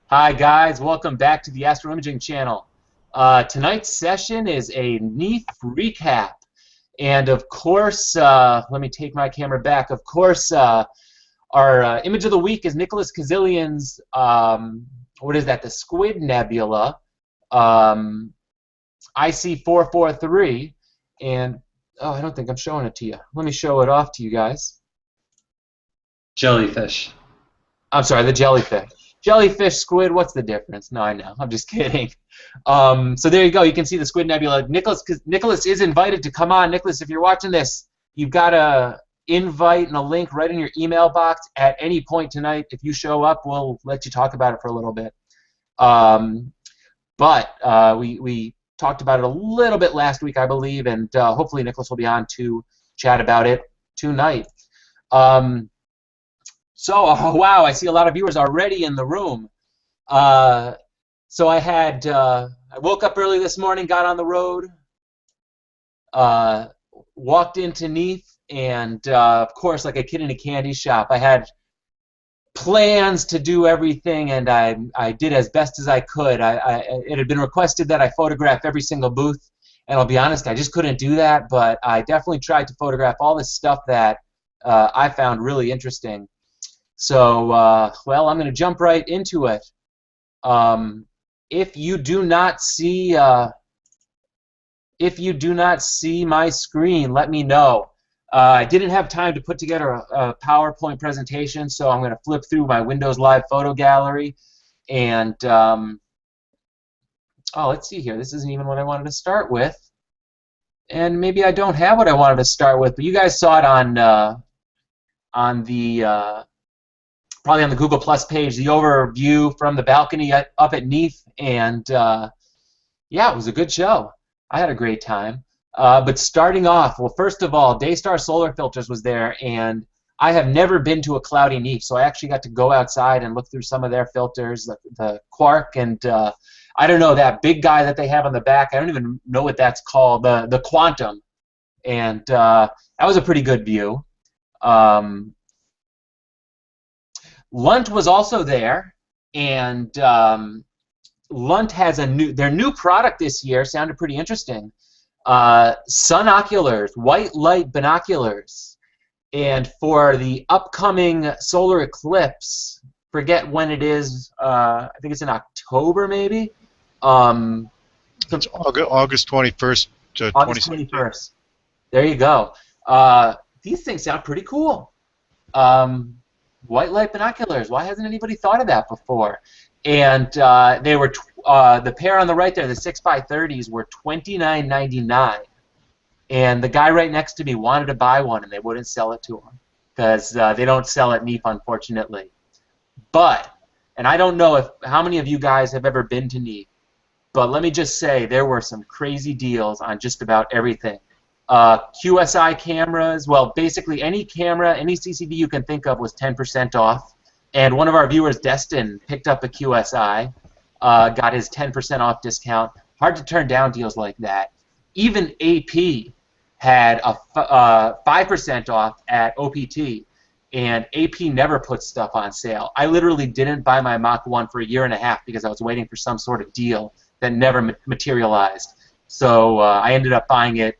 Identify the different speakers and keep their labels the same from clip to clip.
Speaker 1: Hi guys, welcome back to the Astro Imaging channel. Tonight's session is a NEAF recap, and of course, let me take my camera back. Of course, our image of the week is Nicholas Kazillian's, what is that? The Squid Nebula, IC443, and oh, I don't think I'm showing it to you. Let me show it off to you guys.
Speaker 2: Jellyfish.
Speaker 1: I'm sorry, the jellyfish. Jellyfish, squid, what's the difference? No, I know. I'm just kidding. So there you go. You can see the Squid Nebula. Nicholas is invited to come on. Nicholas, if you're watching this, you've got a invite and a link right in your email box at any point tonight. If you show up, we'll let you talk about it for a little bit. We talked about it a little bit last week, I believe, and hopefully Nicholas will be on to chat about it tonight. Oh, wow, I see a lot of viewers already in the room. So I woke up early this morning, got on the road, walked into NEAF, and of course, like a kid in a candy shop, I had plans to do everything, and I did as best as I could. It had been requested that I photograph every single booth, and I'll be honest, I just couldn't do that, but I definitely tried to photograph all this stuff that I found really interesting. So, well, I'm going to jump right into it. If you do not see my screen, let me know. I didn't have time to put together a PowerPoint presentation, so I'm going to flip through my Windows Live photo gallery. And oh, let's see here. This isn't even what I wanted to start with. And maybe I don't have what I wanted to start with, but you guys saw it probably on the Google Plus page, the overview from the balcony up at NEAF, and yeah, it was a good show. I had a great time. But starting off, well, first of all, Daystar Solar Filters was there, and I have never been to a cloudy NEAF, so I actually got to go outside and look through some of their filters, the Quark, and I don't know, that big guy that they have on the back, I don't even know what that's called, the Quantum, and that was a pretty good view. Lunt was also there, and Lunt has their new product this year sounded pretty interesting. Sunoculars, white light binoculars, and for the upcoming solar eclipse, forget when it is. I think it's in October, maybe.
Speaker 3: It's August 21st to
Speaker 1: August 21st. There you go. These things sound pretty cool. White light binoculars. Why hasn't anybody thought of that before? And they were the pair on the right there, the 6x30s, were $29.99. And the guy right next to me wanted to buy one, and they wouldn't sell it to him because they don't sell at NEAF, unfortunately. But, and I don't know how many of you guys have ever been to NEAF, but let me just say there were some crazy deals on just about everything. QSI cameras, well, basically any camera, any CCD you can think of was 10% off. And one of our viewers, Destin, picked up a QSI, got his 10% off discount. Hard to turn down deals like that. Even AP had a 5% off at OPT, and AP never puts stuff on sale. I literally didn't buy my Mach 1 for a year and a half because I was waiting for some sort of deal that never materialized. So I ended up buying it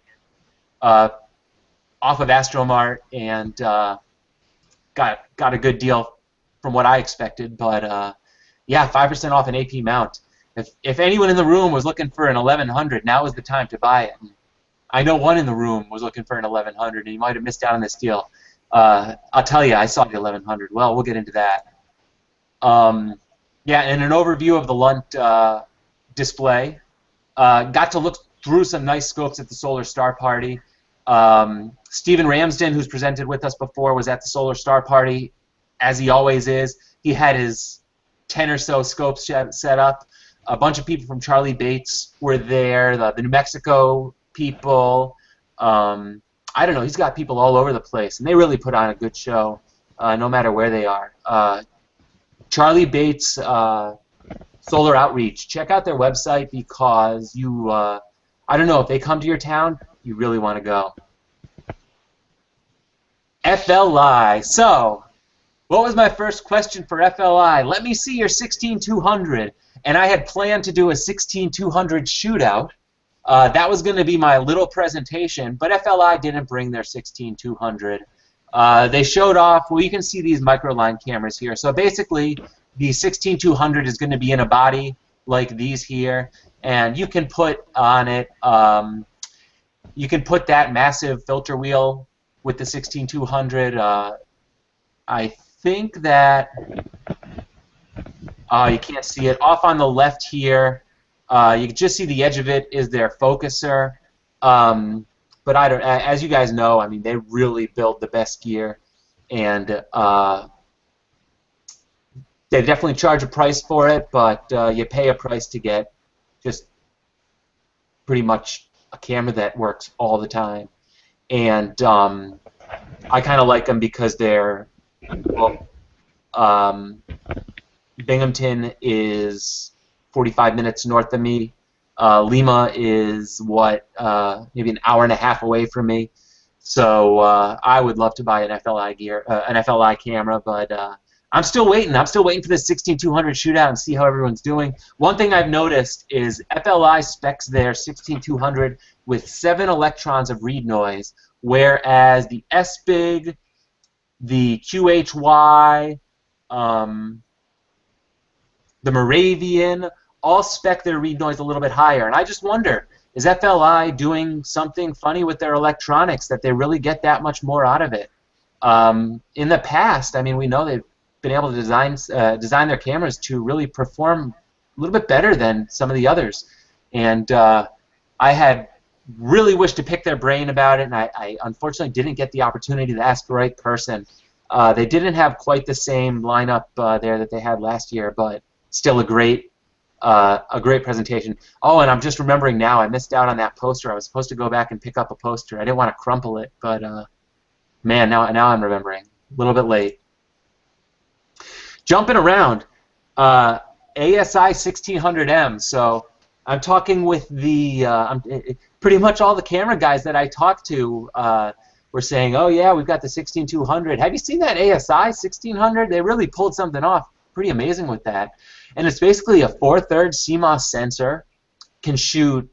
Speaker 1: off of Astromart, and got a good deal from what I expected. But yeah, 5% off an AP mount. If anyone in the room was looking for an 1100, now is the time to buy it. I know one in the room was looking for an 1100, and he might have missed out on this deal. I'll tell you, I saw the 1100. Well, we'll get into that. Yeah, and an overview of the Lunt display. Got to look through some nice scopes at the Solar Star Party. Stephen Ramsden, who's presented with us before, was at the Solar Star Party, as he always is. He had his 10 or so scopes set up. A bunch of people from Charlie Bates were there, the New Mexico people. I don't know, he's got people all over the place, and they really put on a good show, no matter where they are. Charlie Bates Solar Outreach, check out their website because you, I don't know, if they come to your town, you really want to go. FLI. So, What was my first question for FLI? Let me see your 16200. And I had planned to do a 16200 shootout. That was going to be my little presentation, but FLI didn't bring their 16200. They showed off, well, you can see these microline cameras here. So basically, the 16200 is going to be in a body like these here, and you can put on it, you can put that massive filter wheel with the 16200. I think that, you can't see it, off on the left here, you can just see the edge of it is their focuser. But I don't, as you guys know, I mean, they really build the best gear, and they definitely charge a price for it, but you pay a price to get just pretty much a camera that works all the time. And I kind of like them because they're, well, Binghamton is 45 minutes north of me. Lima is maybe an hour and a half away from me. So I would love to buy an FLI camera, but I'm still waiting. I'm still waiting for this 16200 shootout and see how everyone's doing. One thing I've noticed is FLI specs their 16200 with 7 electrons of read noise, whereas the SBIG, the QHY, the Moravian, all spec their read noise a little bit higher. And I just wonder, is FLI doing something funny with their electronics that they really get that much more out of it? In the past, I mean, we know they've been able to design their cameras to really perform a little bit better than some of the others. And I had really wished to pick their brain about it, and I unfortunately didn't get the opportunity to ask the right person. They didn't have quite the same lineup there that they had last year, but still a great presentation. Oh, and I'm just remembering now, I missed out on that poster. I was supposed to go back and pick up a poster. I didn't want to crumple it, but man, now I'm remembering. A little bit late. Jumping around, ASI 1600M. So I'm talking with the pretty much all the camera guys that I talked to were saying, oh yeah, we've got the 16200. Have you seen that ASI 1600? They really pulled something off pretty amazing with that. And it's basically a 4/3 CMOS sensor. Can shoot,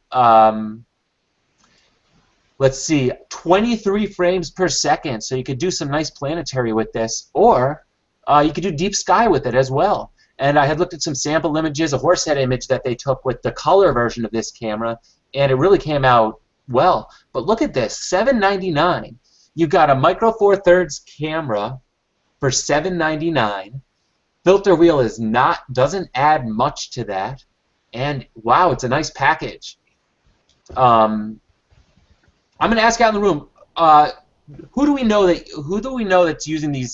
Speaker 1: let's see, 23 frames per second. So you could do some nice planetary with this, or you could do deep sky with it as well. And I had looked at some sample images, a horsehead image that they took with the color version of this camera, and it really came out well. But look at this, $799. You've got a micro 4/3 camera for $799. Filter wheel doesn't add much to that, and wow, it's a nice package. I'm going to ask out in the room, who do we know that's using these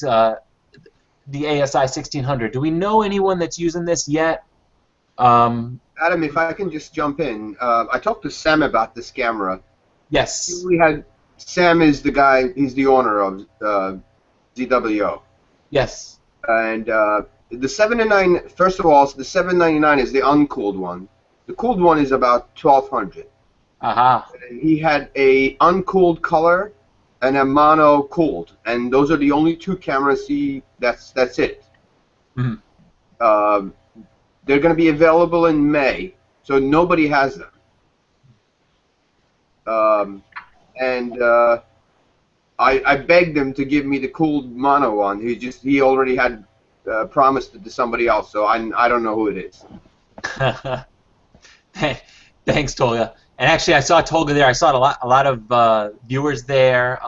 Speaker 1: the ASI 1600? Do we know anyone that's using this yet?
Speaker 2: Adam, if I can just jump in, I talked to Sam about this camera.
Speaker 1: Yes.
Speaker 2: Sam is the guy. He's the owner of ZWO.
Speaker 1: Yes.
Speaker 2: And the 799, first of all, the 799 is the uncooled one. The cooled one is about 1200.
Speaker 1: Aha.
Speaker 2: He had a uncooled color and a mono cooled, and those are the only two cameras that's it.
Speaker 1: Mm-hmm.
Speaker 2: They're going to be available in May, so nobody has them. I begged him to give me the cooled mono one. He already had promised it to somebody else, so I don't know who it is.
Speaker 1: Thanks, Tolga. And actually, I saw Tolga there. I saw a lot of viewers there.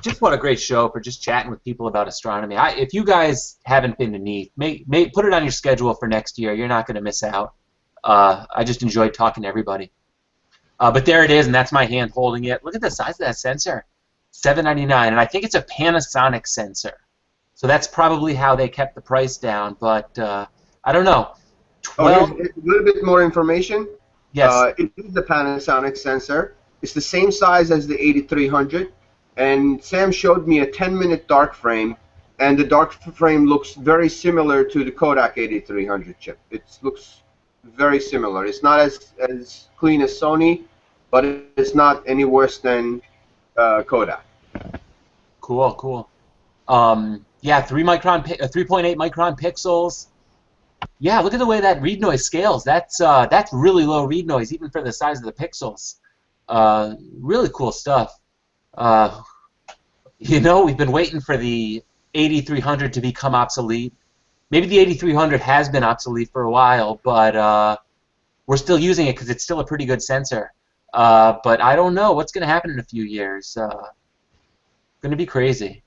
Speaker 1: Just what a great show for just chatting with people about astronomy. If you guys haven't been to NEAF, put it on your schedule for next year. You're not going to miss out. I just enjoyed talking to everybody. But there it is, and that's my hand holding it. Look at the size of that sensor, $799, and I think it's a Panasonic sensor. So that's probably how they kept the price down. But I don't know. 12.
Speaker 2: Oh, a little bit more information.
Speaker 1: Yes.
Speaker 2: It is the Panasonic sensor. It's the same size as the 8300, and Sam showed me a 10-minute dark frame, and the dark frame looks very similar to the Kodak 8300 chip. It looks very similar. It's not as clean as Sony, but it's not any worse than Kodak.
Speaker 1: Cool, cool. Yeah, 3.8 micron pixels. Yeah, look at the way that read noise scales. That's really low read noise, even for the size of the pixels. Really cool stuff. You know, we've been waiting for the 8300 to become obsolete. Maybe the 8300 has been obsolete for a while, but we're still using it because it's still a pretty good sensor. But I don't know what's going to happen in a few years. Going to be crazy.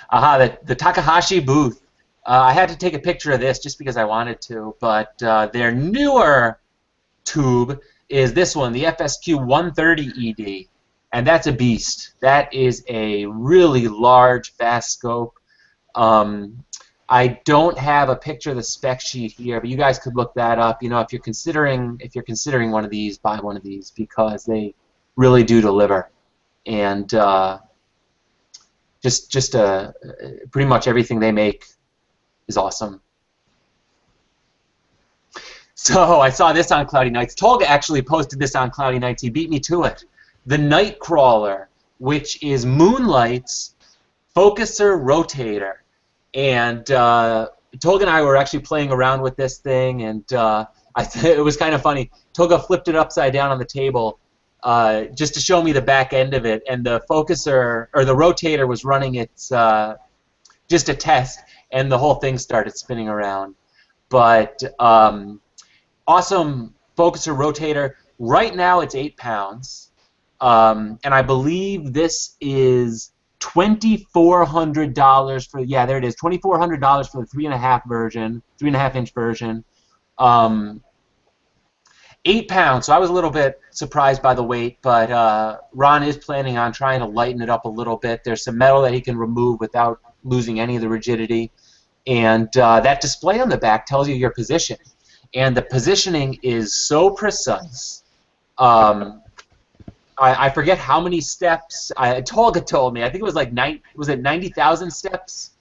Speaker 1: Aha, the Takahashi booth. I had to take a picture of this just because I wanted to, but their newer tube is this one, the FSQ 130 ED, and that's a beast. That is a really large, vast scope. I don't have a picture of the spec sheet here, but you guys could look that up. You know, if you're considering one of these, buy one of these because they really do deliver, and just pretty much everything they make is awesome. So I saw this on Cloudy Nights. Tolga actually posted this on Cloudy Nights. He beat me to it. The Nightcrawler, which is Moonlight's focuser rotator. And Tolga and I were actually playing around with this thing, and it was kind of funny. Tolga flipped it upside down on the table just to show me the back end of it, and the focuser, or the rotator, was running its just a test, and the whole thing started spinning around. But awesome focuser rotator. Right now it's 8 pounds, and I believe this is $2,400 for, yeah, there it is, $2,400 for the 3.5-inch version. 8 pounds, so I was a little bit surprised by the weight, but Ron is planning on trying to lighten it up a little bit. There's some metal that he can remove without losing any of the rigidity, and that display on the back tells you your position, and the positioning is so precise. I forget how many steps. Tolga told me. I think it was like 90,000 steps?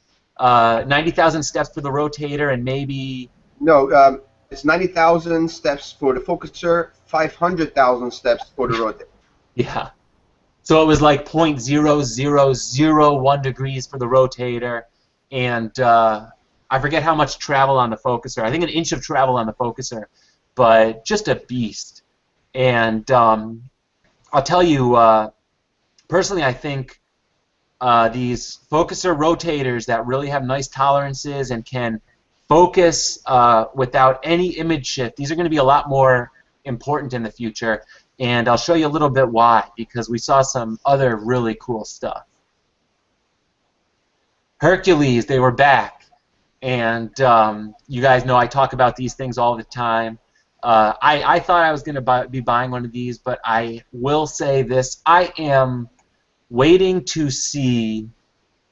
Speaker 1: 90,000 steps for the rotator, and maybe...
Speaker 2: No, it's 90,000 steps for the focuser, 500,000 steps for the rotator.
Speaker 1: Yeah. So it was like 0.0001 degrees for the rotator, and I forget how much travel on the focuser. I think an inch of travel on the focuser, but just a beast. And I'll tell you, personally, I think these focuser rotators that really have nice tolerances and can focus without any image shift, these are going to be a lot more important in the future, and I'll show you a little bit why, because we saw some other really cool stuff. Hercules, they were back, and you guys know I talk about these things all the time. I thought I was going to be buying one of these, but I will say this. I am waiting to see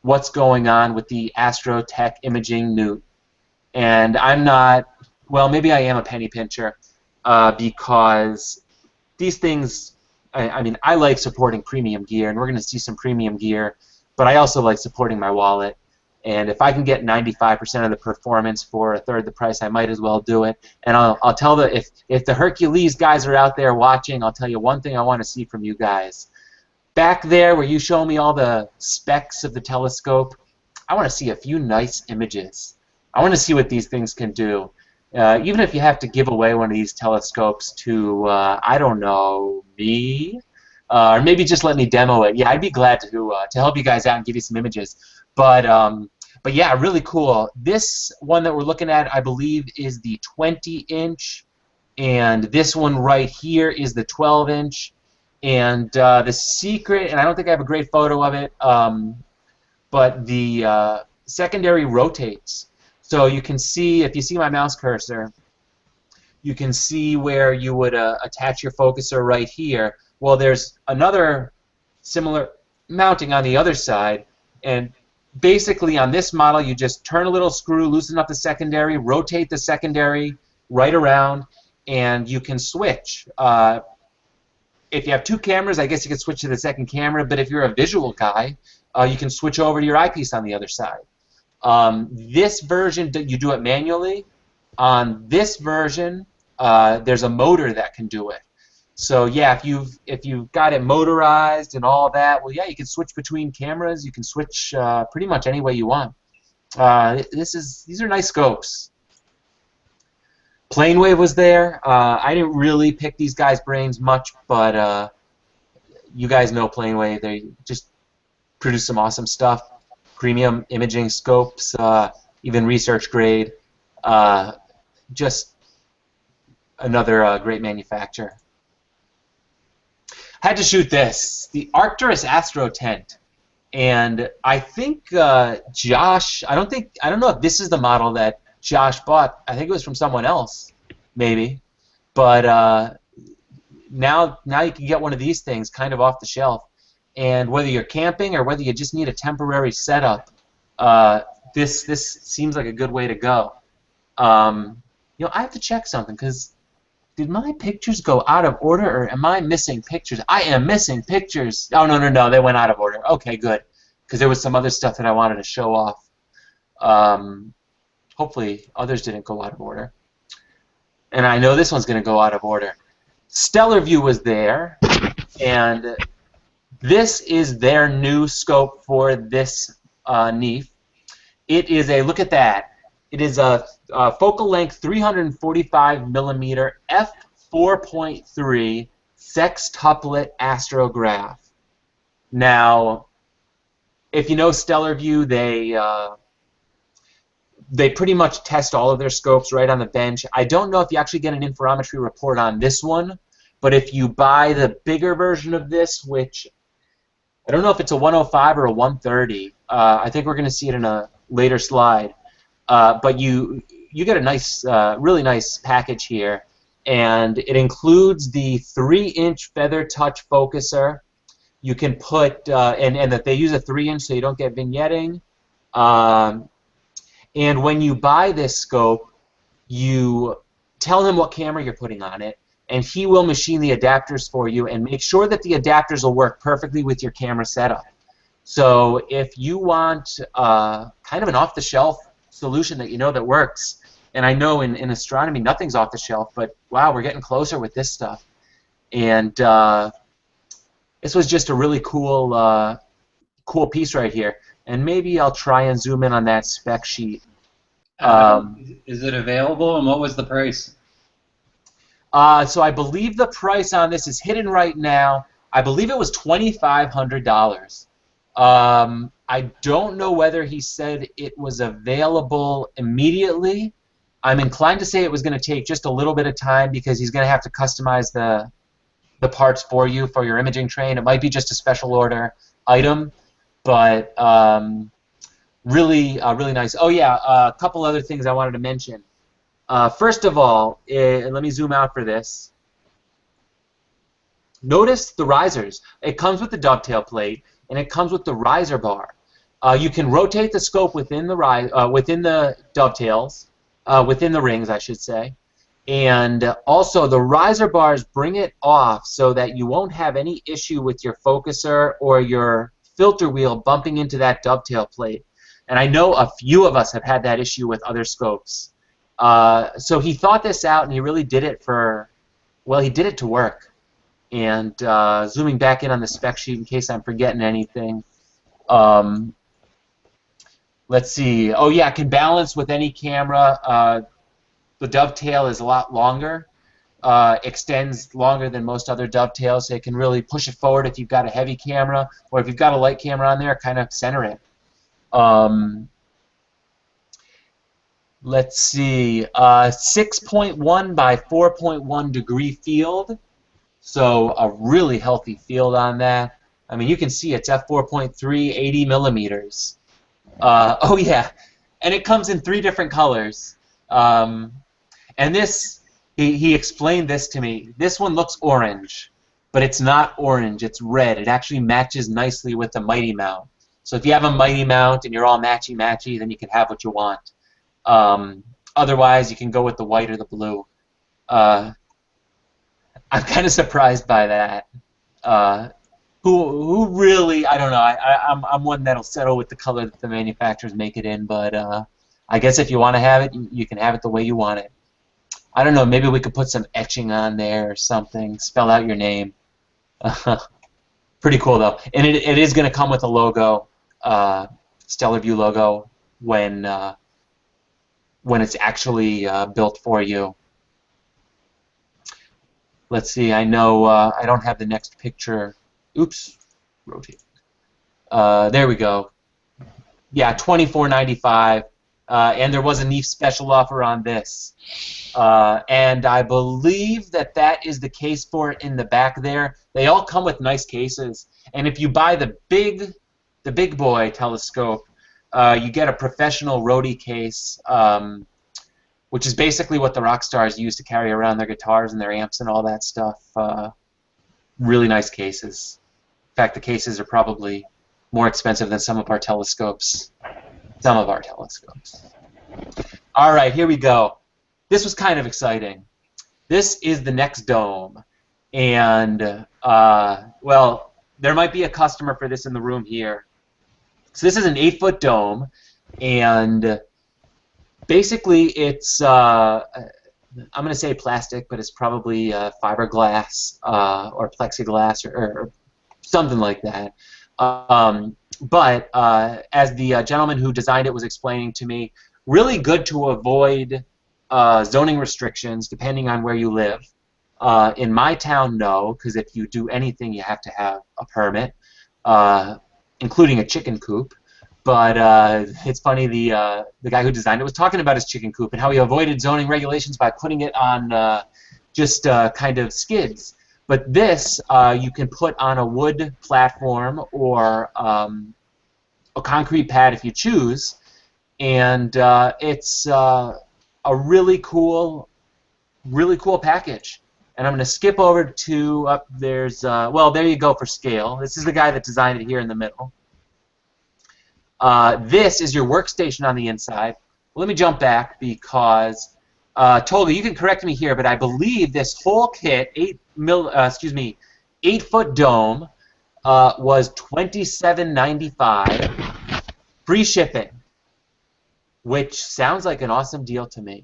Speaker 1: what's going on with the Astrotech Imaging Newt. And I'm not, well, maybe I am a penny pincher because these things, I mean, I like supporting premium gear, and we're going to see some premium gear, but I also like supporting my wallet. And if I can get 95% of the performance for a third the price, I might as well do it. And I'll tell if the Hercules guys are out there watching, I'll tell you one thing I want to see from you guys. Back there where you show me all the specs of the telescope, I want to see a few nice images. I want to see what these things can do. Even if you have to give away one of these telescopes to, I don't know, me, or maybe just let me demo it. Yeah, I'd be glad to help you guys out and give you some images. But yeah, really cool. This one that we're looking at, I believe, is the 20-inch, and this one right here is the 12-inch. And the secret, and I don't think I have a great photo of it, but the secondary rotates. So you can see, if you see my mouse cursor, you can see where you would attach your focuser right here. Well, there's another similar mounting on the other side, and basically on this model you just turn a little screw, loosen up the secondary, rotate the secondary right around, and you can switch. If you have two cameras, I guess you could switch to the second camera, but if you're a visual guy, you can switch over to your eyepiece on the other side. This version, you do it manually. On this version, there's a motor that can do it. So yeah, if you've got it motorized and all that, well, yeah, you can switch between cameras. You can switch pretty much any way you want. These are nice scopes. PlaneWave was there. I didn't really pick these guys' brains much, but you guys know PlaneWave. They just produce some awesome stuff. Premium imaging scopes, even research grade. Just another great manufacturer. Had to shoot this, the Arcturus Astro Tent, and I think Josh. I don't know if this is the model that Josh bought. I think it was from someone else, maybe. But now you can get one of these things kind of off the shelf, and whether you're camping or whether you just need a temporary setup, this seems like a good way to go. You know, I have to check something because. Did my pictures go out of order, or am I missing pictures? I am missing pictures. Oh, no, they went out of order. Okay, good, because there was some other stuff that I wanted to show off. Hopefully others didn't go out of order. And I know this one's going to go out of order. Stellarvue was there, and this is their new scope for this NEAF. It is a, look at that. It is a focal length 345 millimeter f4.3 sextuplet astrograph. Now, if you know Stellarvue, they pretty much test all of their scopes right on the bench. I don't know if you actually get an interferometry report on this one, but if you buy the bigger version of this, which I don't know if it's a 105 or a 130, I think we're going to see it in a later slide. But you get a nice, really nice package here, and it includes the 3-inch feather touch focuser. You can put, and that they use a 3-inch so you don't get vignetting. And when you buy this scope, you tell him what camera you're putting on it, and he will machine the adapters for you and make sure that the adapters will work perfectly with your camera setup. So if you want kind of an off-the-shelf solution that you know that works, and I know in astronomy nothing's off the shelf, but wow, we're getting closer with this stuff. And this was just a really cool cool piece right here. And maybe I'll try and zoom in on that spec sheet.
Speaker 4: Is it available, and what was the price?
Speaker 1: So I believe the price on this is hidden right now. I believe it was $2,500. I don't know whether he said it was available immediately. I'm inclined to say it was going to take just a little bit of time because he's going to have to customize the parts for you for your imaging train. It might be just a special order item, but really nice. Oh yeah, a couple other things I wanted to mention. First of all, let me zoom out for this. Notice the risers. It comes with the dovetail plate, and it comes with the riser bar. You can rotate the scope within the dovetails, within the rings, I should say. And also, the riser bars bring it off so that you won't have any issue with your focuser or your filter wheel bumping into that dovetail plate. And I know a few of us have had that issue with other scopes. So he thought this out, and he really did it he did it to work. And zooming back in on the spec sheet in case I'm forgetting anything. Let's see. Oh yeah, it can balance with any camera. The dovetail is a lot longer, extends longer than most other dovetails, so it can really push it forward if you've got a heavy camera, or if you've got a light camera on there, kind of center it. Let's see. 6.1 by 4.1 degree field. So a really healthy field on that. I mean, you can see it's f4.3, 80 millimeters. Oh yeah, and it comes in 3 different colors. And this, he explained this to me. This one looks orange, but it's not orange. It's red. It actually matches nicely with the Mighty Mount. So if you have a Mighty Mount and you're all matchy-matchy, then you can have what you want. Otherwise, you can go with the white or the blue. I'm kind of surprised by that. Who really? I don't know. I'm one that'll settle with the color that the manufacturers make it in, but I guess if you want to have it, you can have it the way you want it. I don't know, maybe we could put some etching on there or something, spell out your name. Pretty cool, though. And it is going to come with a logo, Stellarvue logo, when it's actually built for you. Let's see, I know I don't have the next picture. Oops, rotate. There we go. Yeah, $24.95, and there was a NEAF special offer on this. And I believe that is the case for it in the back there. They all come with nice cases, and if you buy the big boy telescope, you get a professional Rode case, which is basically what the rock stars use to carry around their guitars and their amps and all that stuff. Really nice cases. In fact, the cases are probably more expensive than some of our telescopes. Some of our telescopes. All right, here we go. This was kind of exciting. This is the NextDome, and well, there might be a customer for this in the room here. So this is an 8-foot dome, and basically it's I'm going to say plastic, but it's probably fiberglass or plexiglass or something like that. But as the gentleman who designed it was explaining to me, really good to avoid zoning restrictions depending on where you live. In my town, no, because if you do anything, you have to have a permit, including a chicken coop. But it's funny, the guy who designed it was talking about his chicken coop and how he avoided zoning regulations by putting it on just kind of skids. But this you can put on a wood platform or a concrete pad if you choose, and it's a really cool package. And I'm going to skip over to there's well, there you go for scale. This is the guy that designed it here in the middle. This is your workstation on the inside. Well, let me jump back because Tolga, you can correct me here, but I believe this whole kit, 8-foot dome, was $27.95, free shipping, which sounds like an awesome deal to me.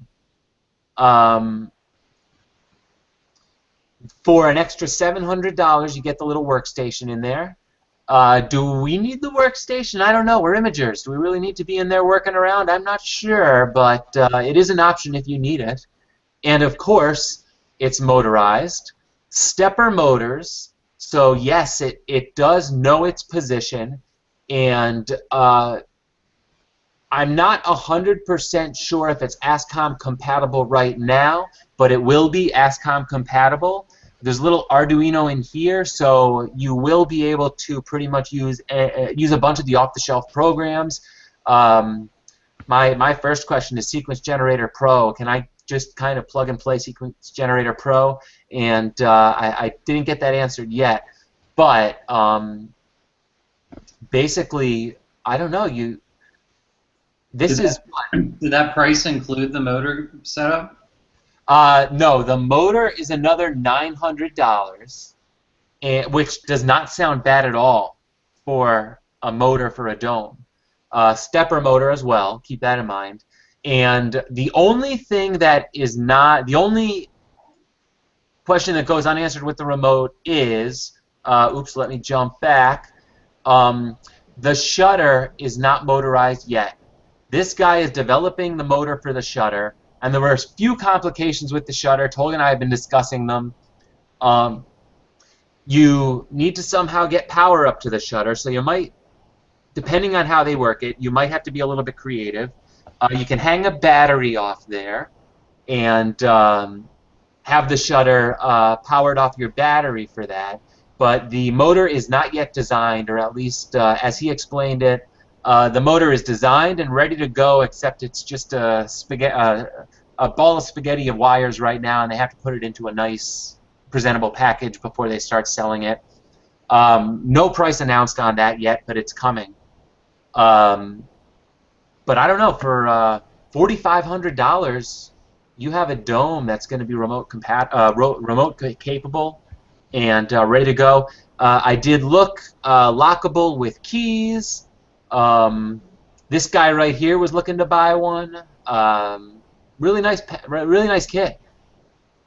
Speaker 1: For an extra $700, you get the little workstation in there. Do we need the workstation? I don't know. We're imagers. Do we really need to be in there working around? I'm not sure, but it is an option if you need it. And of course, it's motorized. Stepper motors. So yes, it does know its position. And I'm not 100% sure if it's ASCOM compatible right now, but it will be ASCOM compatible. There's a little Arduino in here, so you will be able to pretty much use a bunch of the off-the-shelf programs. My first question is Sequence Generator Pro. Can I just kind of plug and play Sequence Generator Pro? And I didn't get that answered yet. But basically, I don't know. Did
Speaker 4: that price include the motor setup?
Speaker 1: No, the motor is another $900, which does not sound bad at all for a motor for a dome. Stepper motor as well, keep that in mind. And the only thing that is not, the only question that goes unanswered with the remote is, oops, let me jump back. The shutter is not motorized yet. This guy is developing the motor for the shutter. And there were a few complications with the shutter. Tolga and I have been discussing them. You need to somehow get power up to the shutter, so you might, depending on how they work it, you might have to be a little bit creative. You can hang a battery off there and have the shutter powered off your battery for that. But the motor is not yet designed, or at least as he explained it, the motor is designed and ready to go, except it's just a ball of spaghetti of wires right now, and they have to put it into a nice, presentable package before they start selling it. No price announced on that yet, but it's coming. But I don't know, for $4,500, you have a dome that's going to be remote capable and ready to go. I did look lockable with keys. This guy right here was looking to buy one. Really nice kit.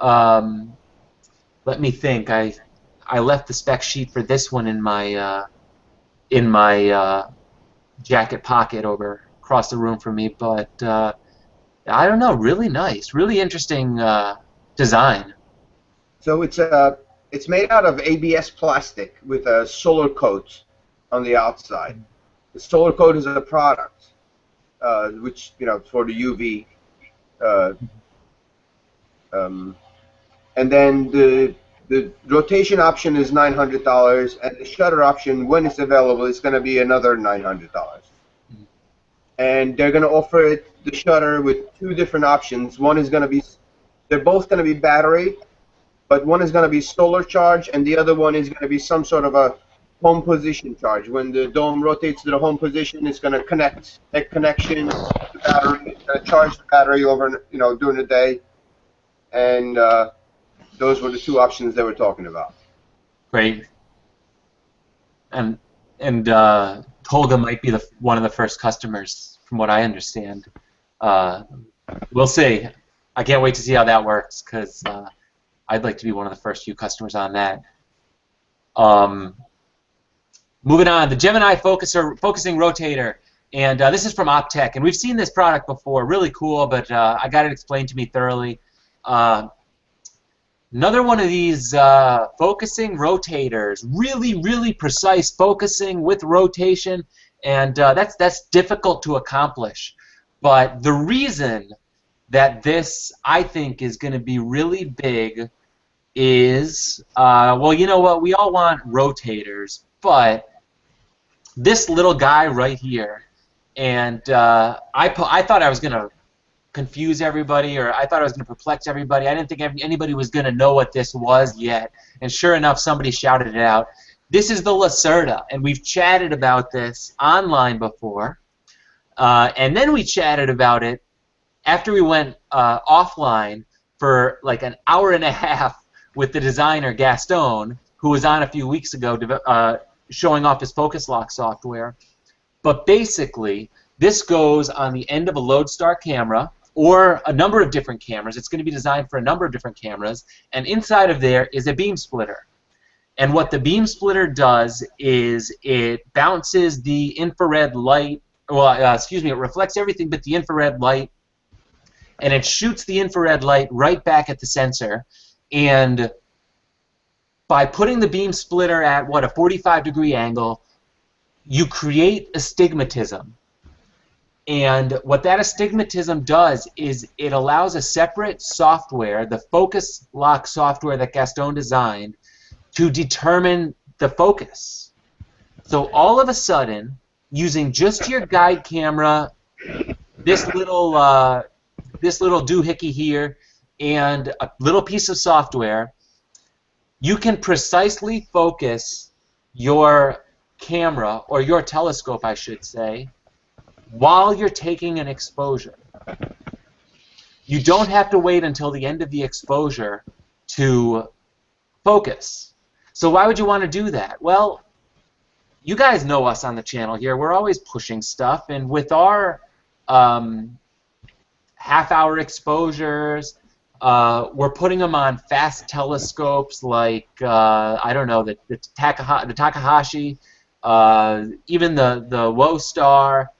Speaker 1: let me think. I left the spec sheet for this one in my jacket pocket over across the room from me, but I don't know. Really nice, really interesting design.
Speaker 2: So it's made out of ABS plastic with a solar coat on the outside. The solar coat is a product, which for the UV, and then the rotation option is $900, and the shutter option, when it's available, is going to be another $900. And they're going to offer the shutter with two different options. One is going to be, they're both going to be battery, but one is going to be solar charge, and the other one is going to be some sort of a home position charge. When the dome rotates to the home position, it's going to make connection to the battery. It's going to charge the battery over, during the day. And those were the two options they were talking about.
Speaker 1: Great. And Tolga might be one of the first customers, from what I understand. We'll see. I can't wait to see how that works, because I'd like to be one of the first few customers on that. Moving on, the Gemini focusing rotator, and this is from Optech, and we've seen this product before. Really cool, but I got it explained to me thoroughly. Another one of these focusing rotators, really precise focusing with rotation, and that's difficult to accomplish. But the reason that this, I think, is going to be really big is, well, you know what? We all want rotators, but this little guy right here, and I thought I was going to confuse everybody, or I thought I was going to perplex everybody. I didn't think anybody was going to know what this was yet, and sure enough, somebody shouted it out. This is the Lacerda, and we've chatted about this online before, and then we chatted about it after we went offline for like an hour and a half with the designer Gaston, who was on a few weeks ago showing off his focus lock software. But basically, this goes on the end of a Lodestar camera, or a number of different cameras. It's going to be designed for a number of different cameras, and inside of there is a beam splitter. And what the beam splitter does is it bounces the infrared light, well, excuse me, it reflects everything but the infrared light, and it shoots the infrared light right back at the sensor. And by putting the beam splitter at, what, a 45-degree angle, you create astigmatism. And what that astigmatism does is it allows a separate software, the focus lock software that Gaston designed, to determine the focus. So all of a sudden, using just your guide camera, this little doohickey here, and a little piece of software, you can precisely focus your camera, or your telescope, I should say, while you're taking an exposure. You don't have to wait until the end of the exposure to focus. So why would you want to do that? Well, you guys know us on the channel here. We're always pushing stuff, and with our half-hour exposures, we're putting them on fast telescopes like, I don't know, the Takahashi, even the Wo-Star.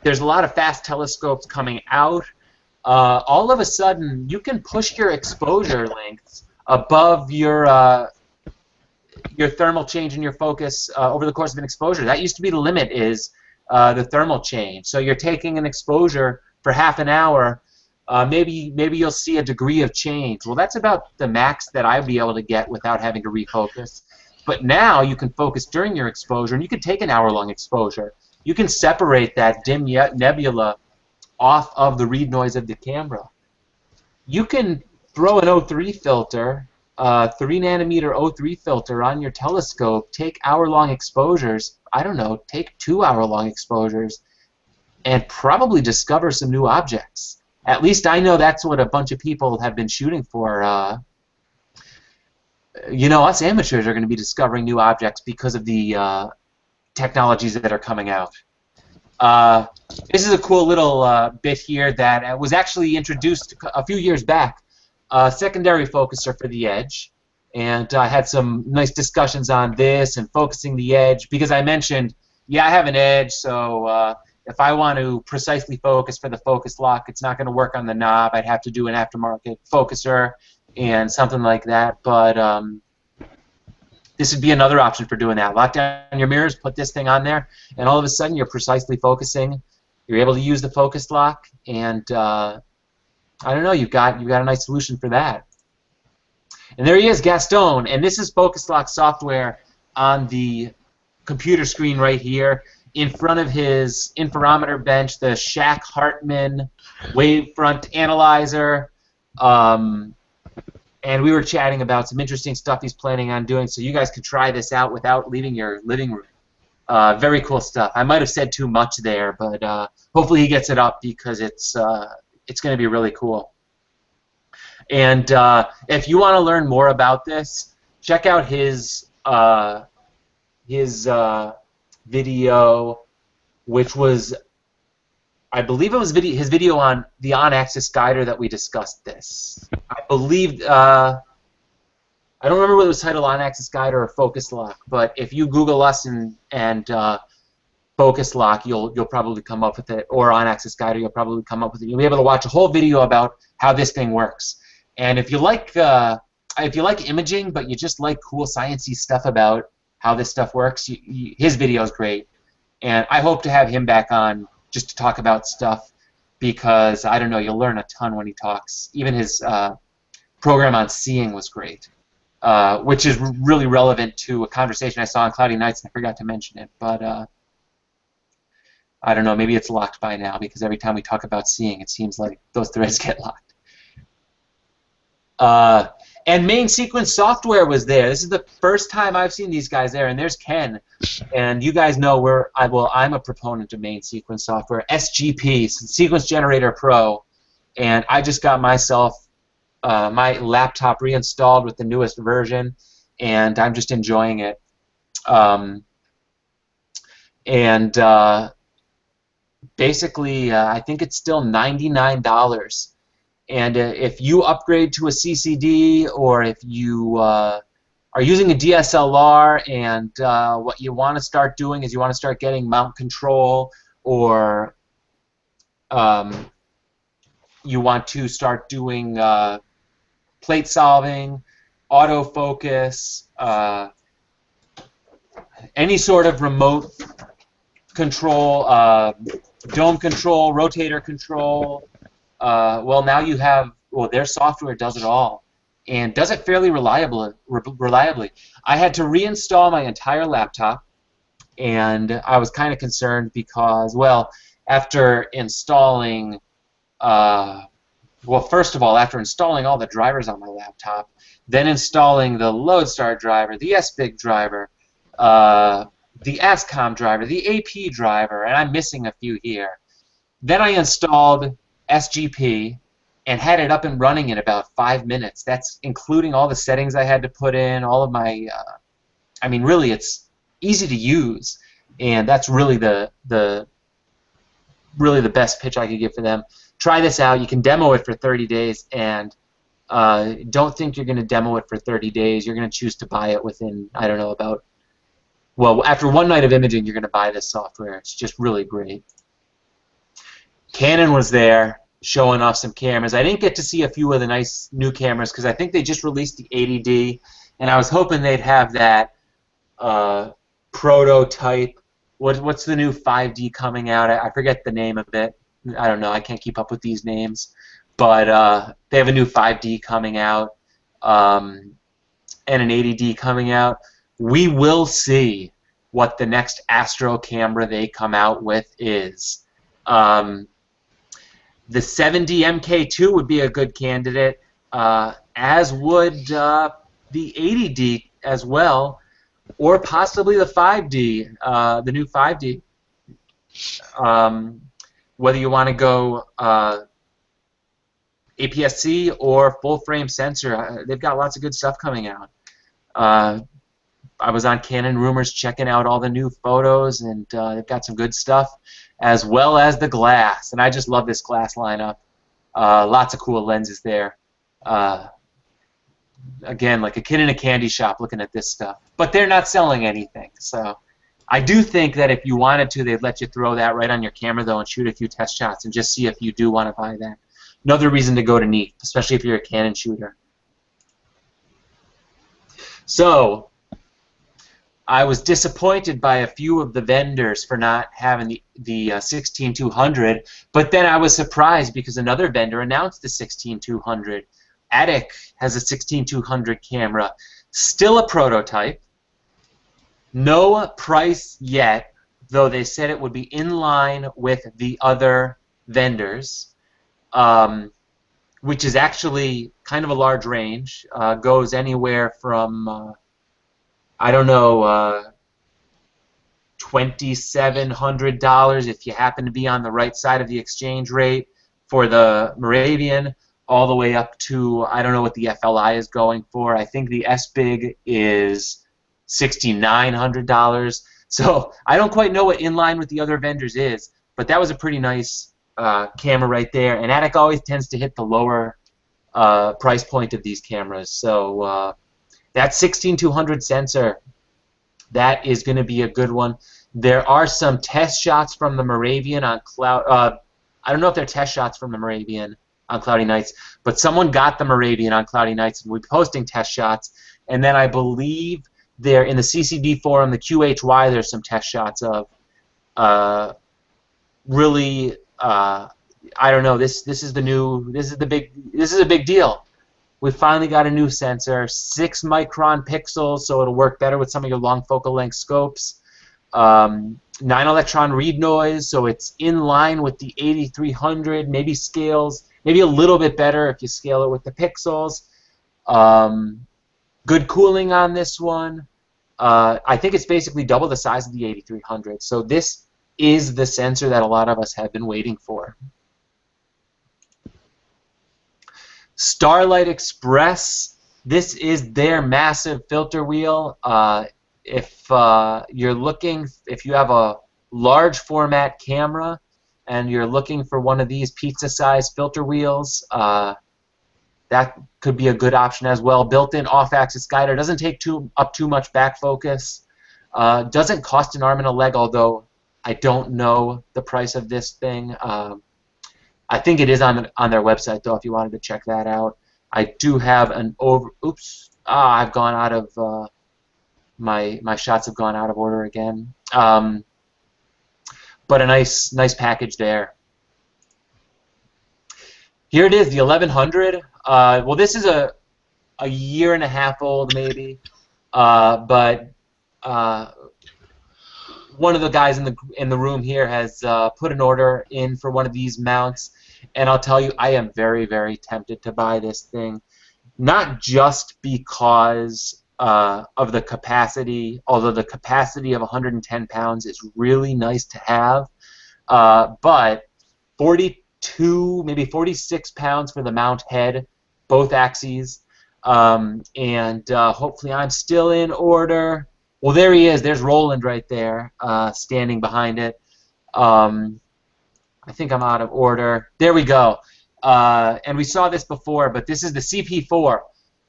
Speaker 1: There's a lot of fast telescopes coming out. All of a sudden, you can push your exposure lengths above your thermal change in your focus over the course of an exposure. That used to be the limit, is the thermal change. So you're taking an exposure for half an hour, maybe you'll see a degree of change. Well, that's about the max that I'd be able to get without having to refocus. But now you can focus during your exposure, and you can take an hour-long exposure. You can separate that dim nebula off of the read noise of the camera. You can throw an O3 filter, 3-nanometer O3 filter on your telescope, take hour-long exposures, I don't know, take 2-hour-long exposures, and probably discover some new objects. At least I know that's what a bunch of people have been shooting for. You know, us amateurs are going to be discovering new objects because of the technologies that are coming out. This is a cool little bit here that was actually introduced a few years back. Secondary focuser for the Edge, and I had some nice discussions on this and focusing the Edge because I mentioned, yeah, I have an Edge, so if I want to precisely focus for the focus lock, it's not going to work on the knob. I'd have to do an aftermarket focuser and something like that, but this would be another option for doing that. Lock down your mirrors, put this thing on there, and all of a sudden you're precisely focusing. You're able to use the focus lock, and I don't know, you've got a nice solution for that. And there he is, Gaston, and this is focus lock software on the computer screen right here in front of his interferometer bench, the Shack Hartman wavefront analyzer. And we were chatting about some interesting stuff he's planning on doing, so you guys could try this out without leaving your living room. Very cool stuff. I might have said too much there, but hopefully he gets it up because it's going to be really cool. And if you want to learn more about this, check out his video, which was, I believe it was his video on the on-axis guider that we discussed this. I believe, I don't remember whether it was titled on-axis guider or focus lock, but if you Google us and focus lock, you'll probably come up with it, or on-axis guider, you'll probably come up with it. You'll be able to watch a whole video about how this thing works. And if you like imaging, but you just like cool sciencey stuff about how this stuff works, his video is great. And I hope to have him back on just to talk about stuff, because I don't know, you'll learn a ton when he talks. Even his program on seeing was great, which is really relevant to a conversation I saw on Cloudy Nights, and I forgot to mention it. But I don't know, maybe it's locked by now, because every time we talk about seeing, it seems like those threads get locked. And main sequence software was there. This is the first time I've seen these guys there, and there's Ken. And you guys know I'm a proponent of main sequence software, SGP, Sequence Generator Pro, and I just got myself my laptop reinstalled with the newest version, and I'm just enjoying it. Basically, I think it's still $99. And if you upgrade to a CCD, or if you are using a DSLR and what you want to start doing is you want to start getting mount control, or you want to start doing plate solving, autofocus, any sort of remote control, dome control, rotator control, well, now you have, well, their software does it all, and does it fairly reliably. I had to reinstall my entire laptop, and I was kind of concerned because, well, after installing, well, first of all, after installing all the drivers on my laptop, then installing the Lodestar driver, the SBIG driver, the ASCOM driver, the AP driver, and I'm missing a few here. Then I installed SGP and had it up and running in about 5 minutes. That's including all the settings I had to put in, all of my, I mean, really, it's easy to use, and that's really the best pitch I could give for them. Try this out. You can demo it for 30 days, and don't think you're going to demo it for 30 days. You're going to choose to buy it within, I don't know, about, well, after one night of imaging, you're going to buy this software. It's just really great. Canon was there showing off some cameras. I didn't get to see a few of the nice new cameras because I think they just released the 80D, and I was hoping they'd have that prototype. What's the new 5D coming out? I forget the name of it. I don't know. I can't keep up with these names. But they have a new 5D coming out and an 80D coming out. We will see what the next Astro camera they come out with is. The 7D MK2 would be a good candidate, as would the 80D as well, or possibly the 5D, the new 5D. Whether you want to go APS-C or full-frame sensor, they've got lots of good stuff coming out. I was on Canon Rumors checking out all the new photos, and they've got some good stuff. as well as the glass. And I just love this glass lineup. Lots of cool lenses there. Again, like a kid in a candy shop looking at this stuff. But they're not selling anything. So I do think that if you wanted to, they'd let you throw that right on your camera, though, and shoot a few test shots and just see if you do want to buy that. Another reason to go to NEAF, especially if you're a Canon shooter. So I was disappointed by a few of the vendors for not having the 16200, but then I was surprised because another vendor announced the 16200. Attic has a 16200 camera, still a prototype, no price yet, though they said it would be in line with the other vendors, which is actually kind of a large range, goes anywhere from I don't know, $2,700 if you happen to be on the right side of the exchange rate for the Moravian, all the way up to, I don't know what the FLI is going for. I think the S-Big is $6,900. So I don't quite know what in line with the other vendors is, but that was a pretty nice camera right there. And Attic always tends to hit the lower price point of these cameras. So that 16200 sensor, that is going to be a good one. There are some test shots from the Moravian on Cloud. I don't know if they're test shots from the Moravian on Cloudy Nights, but someone got the Moravian on Cloudy Nights and we're posting test shots. And then I believe there in the CCD forum, the QHY, there's some test shots of really. I don't know. This is a big deal. We finally got a new sensor, 6 micron pixels, so it'll work better with some of your long focal length scopes. 9 electron read noise, so it's in line with the 8300, maybe scales, maybe a little bit better if you scale it with the pixels. Good cooling on this one. I think it's basically double the size of the 8300, so this is the sensor that a lot of us have been waiting for. Starlight Express, this is their massive filter wheel. If you're looking, if you have a large format camera and you're looking for one of these pizza-sized filter wheels, that could be a good option as well. Built-in off-axis guider, doesn't take up too much back focus, doesn't cost an arm and a leg, although I don't know the price of this thing. I think it is on their website, though, if you wanted to check that out. I do have an I've gone out of my shots have gone out of order again. But a nice package there. Here it is, the 1100. Well, this is a year and a half old, maybe, but one of the guys in the room here has put an order in for one of these mounts, and I'll tell you, I am very, very tempted to buy this thing, not just because of the capacity, although the capacity of 110 pounds is really nice to have, but 42, maybe 46 pounds for the mount head, both axes, and hopefully I'm still in order. Well, there he is. There's Roland right there, standing behind it. I think I'm out of order. There we go. And we saw this before, but this is the CP4.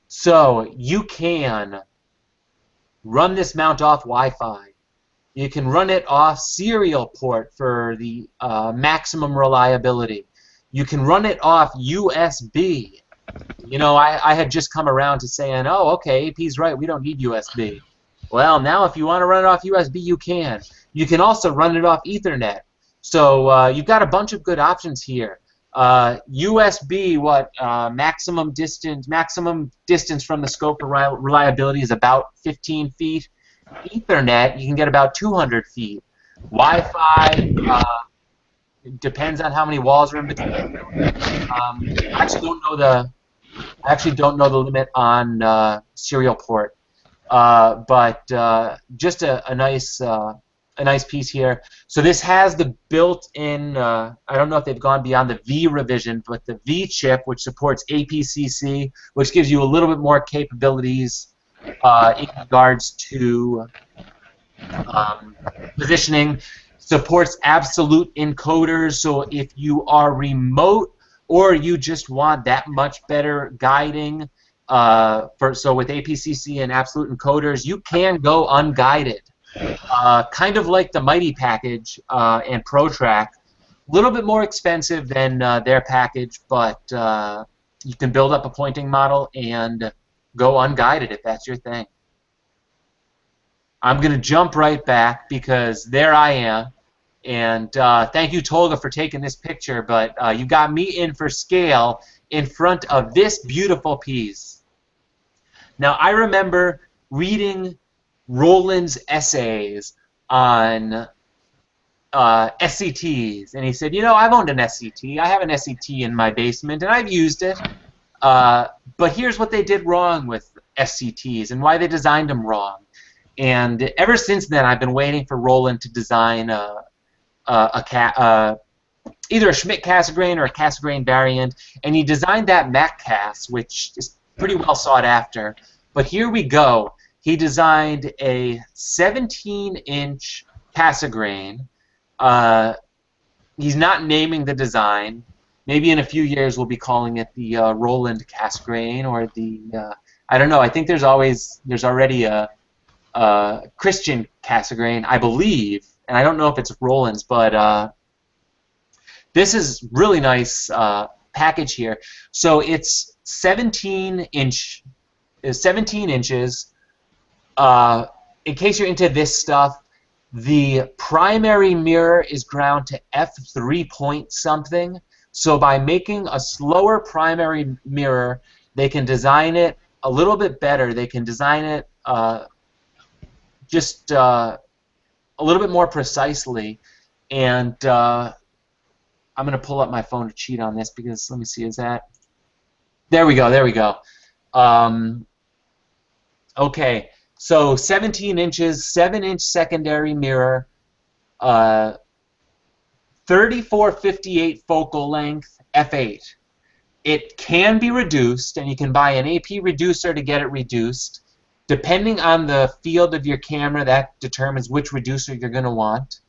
Speaker 1: So you can run this mount off Wi-Fi. You can run it off serial port for the maximum reliability. You can run it off USB. You know, I had just come around to saying, oh, okay, AP's right, we don't need USB. Well, now if you want to run it off USB, you can. You can also run it off Ethernet. So you've got a bunch of good options here. USB, maximum distance from the scope for reliability is about 15 feet. Ethernet, you can get about 200 feet. Wi-Fi depends on how many walls are in between. I actually don't know the limit on serial port. But just a nice piece here. So this has the built-in, I don't know if they've gone beyond the V revision, but the V chip, which supports APCC, which gives you a little bit more capabilities in regards to positioning. Supports absolute encoders, so if you are remote or you just want that much better guiding, so with APCC and absolute encoders, you can go unguided. Kind of like the Mighty package and ProTrack. A little bit more expensive than their package, but you can build up a pointing model and go unguided if that's your thing. I'm going to jump right back because there I am. And thank you, Tolga, for taking this picture, but you got me in for scale in front of this beautiful piece. Now, I remember reading Roland's essays on SCTs, and he said, you know, I've owned an SCT. I have an SCT in my basement, and I've used it. But here's what they did wrong with SCTs and why they designed them wrong. And ever since then, I've been waiting for Roland to design either a Schmidt Cassegrain or a Cassegrain variant, and he designed that MacCass, which is pretty well sought after. But here we go. He designed a 17-inch Cassegrain. He's not naming the design. Maybe in a few years we'll be calling it the Roland Cassegrain or the I don't know. I think there's already a Christian Cassegrain, I believe, and I don't know if it's Roland's, but this is really nice package here. So it's 17 inches. In case you're into this stuff, the primary mirror is ground to f3 point something. So by making a slower primary mirror, they can design it a little bit better. They can design it just a little bit more precisely. And I'm going to pull up my phone to cheat on this because, let me see, is that... There we go, there we go. Okay, so 17 inches, 7-inch secondary mirror, 3458 focal length, f8. It can be reduced, and you can buy an AP reducer to get it reduced. Depending on the field of your camera, that determines which reducer you're going to want.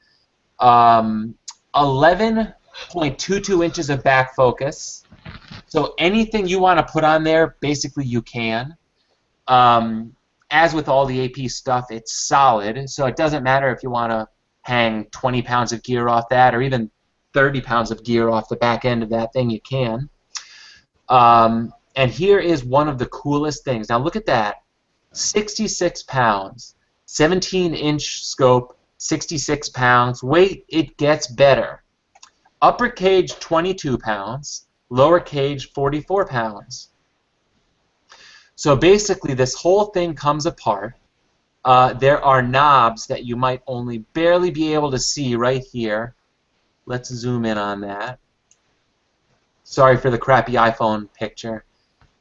Speaker 1: 11.22 inches of back focus. So anything you want to put on there, basically you can. As with all the AP stuff, it's solid, so it doesn't matter if you want to hang 20 pounds of gear off that or even 30 pounds of gear off the back end of that thing, you can. And here is one of the coolest things. Now look at that. 66 pounds, 17-inch scope, 66 pounds. Weight, it gets better. Upper cage, 22 pounds. Lower cage, 44 pounds. So basically, this whole thing comes apart. There are knobs that you might only barely be able to see right here. Let's zoom in on that. Sorry for the crappy iPhone picture.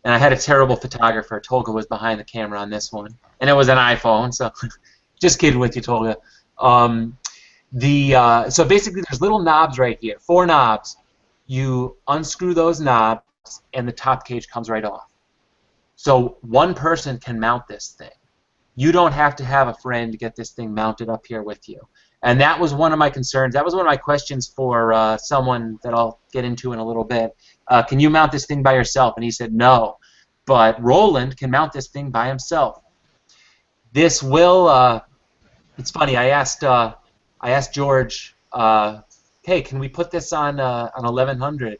Speaker 1: And I had a terrible photographer. Tolga was behind the camera on this one. And it was an iPhone, so just kidding with you, Tolga. So basically, there's little knobs right here, 4 knobs. You unscrew those knobs, and the top cage comes right off. So one person can mount this thing. You don't have to have a friend to get this thing mounted up here with you. And that was one of my concerns. That was one of my questions for someone that I'll get into in a little bit. Can you mount this thing by yourself? And he said no. But Roland can mount this thing by himself. This will... it's funny. I asked George, hey, can we put this on 1100?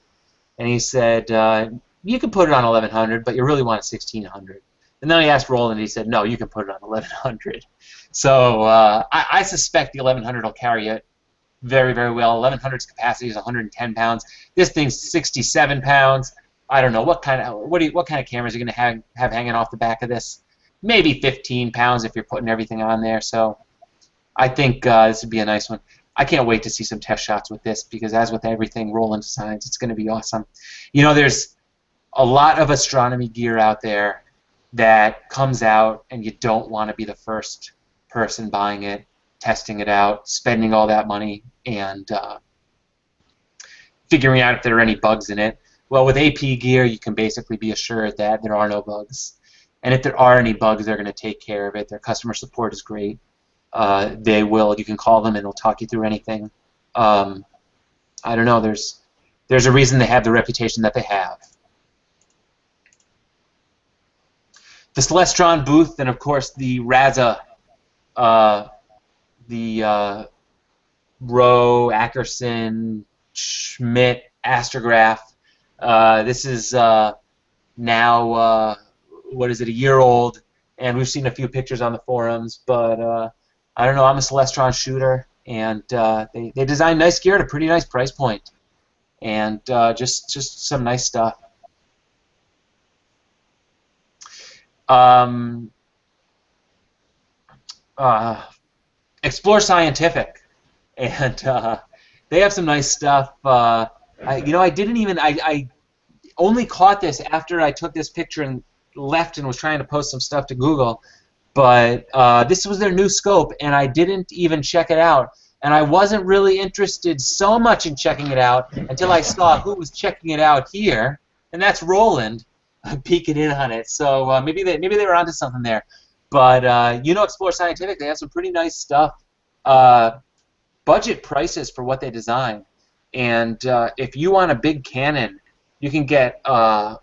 Speaker 1: And he said, you can put it on 1100, but you really want a 1600. And then I asked Roland, and he said, no, you can put it on 1100. So I suspect the 1100 will carry it very, very well. 1100's capacity is 110 pounds. This thing's 67 pounds. I don't know what kind of cameras are going to have hanging off the back of this. Maybe 15 pounds if you're putting everything on there. So I think this would be a nice one. I can't wait to see some test shots with this because, as with everything Roland designs, it's going to be awesome. You know, there's a lot of astronomy gear out there that comes out, and you don't want to be the first person buying it, testing it out, spending all that money, and figuring out if there are any bugs in it. Well, with AP gear, you can basically be assured that there are no bugs. And if there are any bugs, they're going to take care of it. Their customer support is great. You can call them and they'll talk you through anything. I don't know. There's a reason they have the reputation that they have. The Celestron booth, and of course the RASA, the Rowe, Ackerson, Schmidt, astrograph. This is now, what is it, a year old, and we've seen a few pictures on the forums, but I don't know, I'm a Celestron shooter, and they design nice gear at a pretty nice price point, and just some nice stuff. Explore Scientific, and they have some nice stuff. I only caught this after I took this picture and left and was trying to post some stuff to Google, but this was their new scope, and I didn't even check it out, and I wasn't really interested so much in checking it out until I saw who was checking it out here, and that's Roland peeking in on it. So maybe they were onto something there. But Explore Scientific, they have some pretty nice stuff. Budget prices for what they design, and if you want a big Canon, you can get I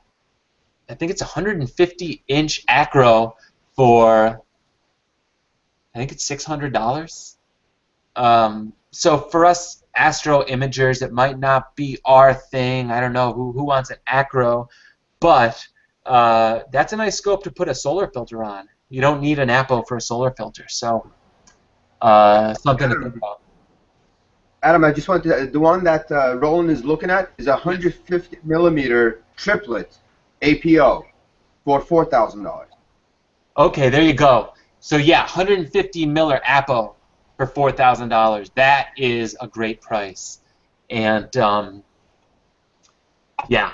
Speaker 1: think it's 150-inch acro for I think it's $600. So for us astro imagers, it might not be our thing. I don't know who wants an acro, but that's a nice scope to put a solar filter on. You don't need an apo for a solar filter, so something to think about.
Speaker 2: Adam, I just wanted to, the one that Roland is looking at is a 150mm triplet APO for $4,000.
Speaker 1: Okay, there you go. So yeah, 150 Miller apo for $4,000. That is a great price, and yeah.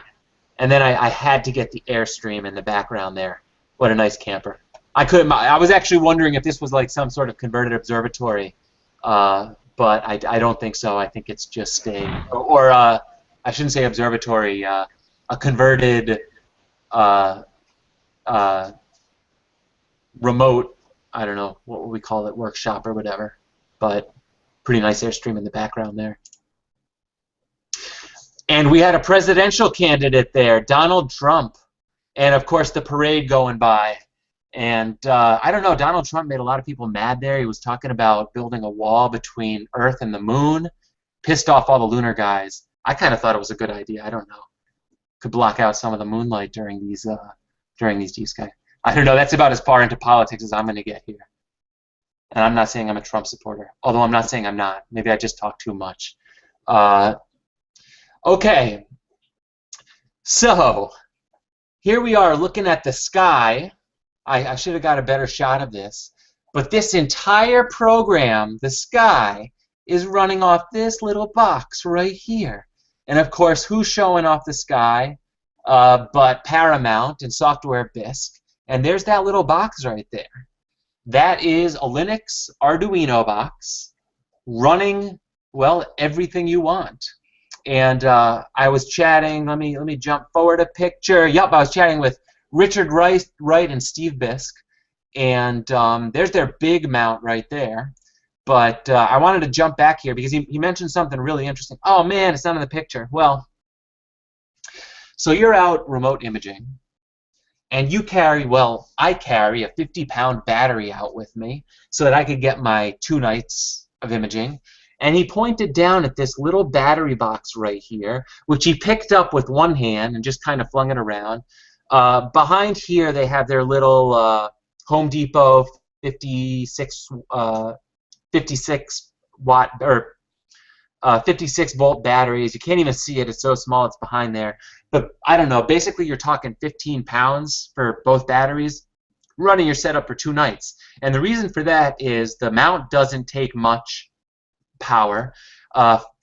Speaker 1: And then I had to get the Airstream in the background there. What a nice camper. I was actually wondering if this was like some sort of converted observatory, but I don't think so. I think it's just I shouldn't say observatory, a converted remote, I don't know, what would we call it, workshop or whatever, but pretty nice Airstream in the background there. And we had a presidential candidate there, Donald Trump, and of course the parade going by. And I don't know, Donald Trump made a lot of people mad there. He was talking about building a wall between Earth and the Moon, pissed off all the lunar guys. I kind of thought it was a good idea. I don't know. Could block out some of the moonlight during these deep sky. I don't know. That's about as far into politics as I'm going to get here. And I'm not saying I'm a Trump supporter, although I'm not saying I'm not. Maybe I just talk too much. Okay. So here we are looking at the sky. I should have got a better shot of this. But this entire program, the sky, is running off this little box right here. And of course, who's showing off the sky but Paramount and software Bisque? And there's that little box right there. That is a Linux Arduino box running, well, everything you want. And I was chatting, let me jump forward a picture. Yep, I was chatting with Richard Wright and Steve Bisque, and there's their big mount right there. But I wanted to jump back here because he mentioned something really interesting. Oh man, it's not in the picture. Well, so you're out remote imaging, and you carry, well, I carry a 50-pound battery out with me so that I could get my 2 nights of imaging. And he pointed down at this little battery box right here, which he picked up with one hand and just kind of flung it around. Behind here, they have their little Home Depot 56 watt or 56 volt batteries. You can't even see it; it's so small. It's behind there. But I don't know. Basically, you're talking 15 pounds for both batteries, running your setup for 2 nights. And the reason for that is the mount doesn't take much power.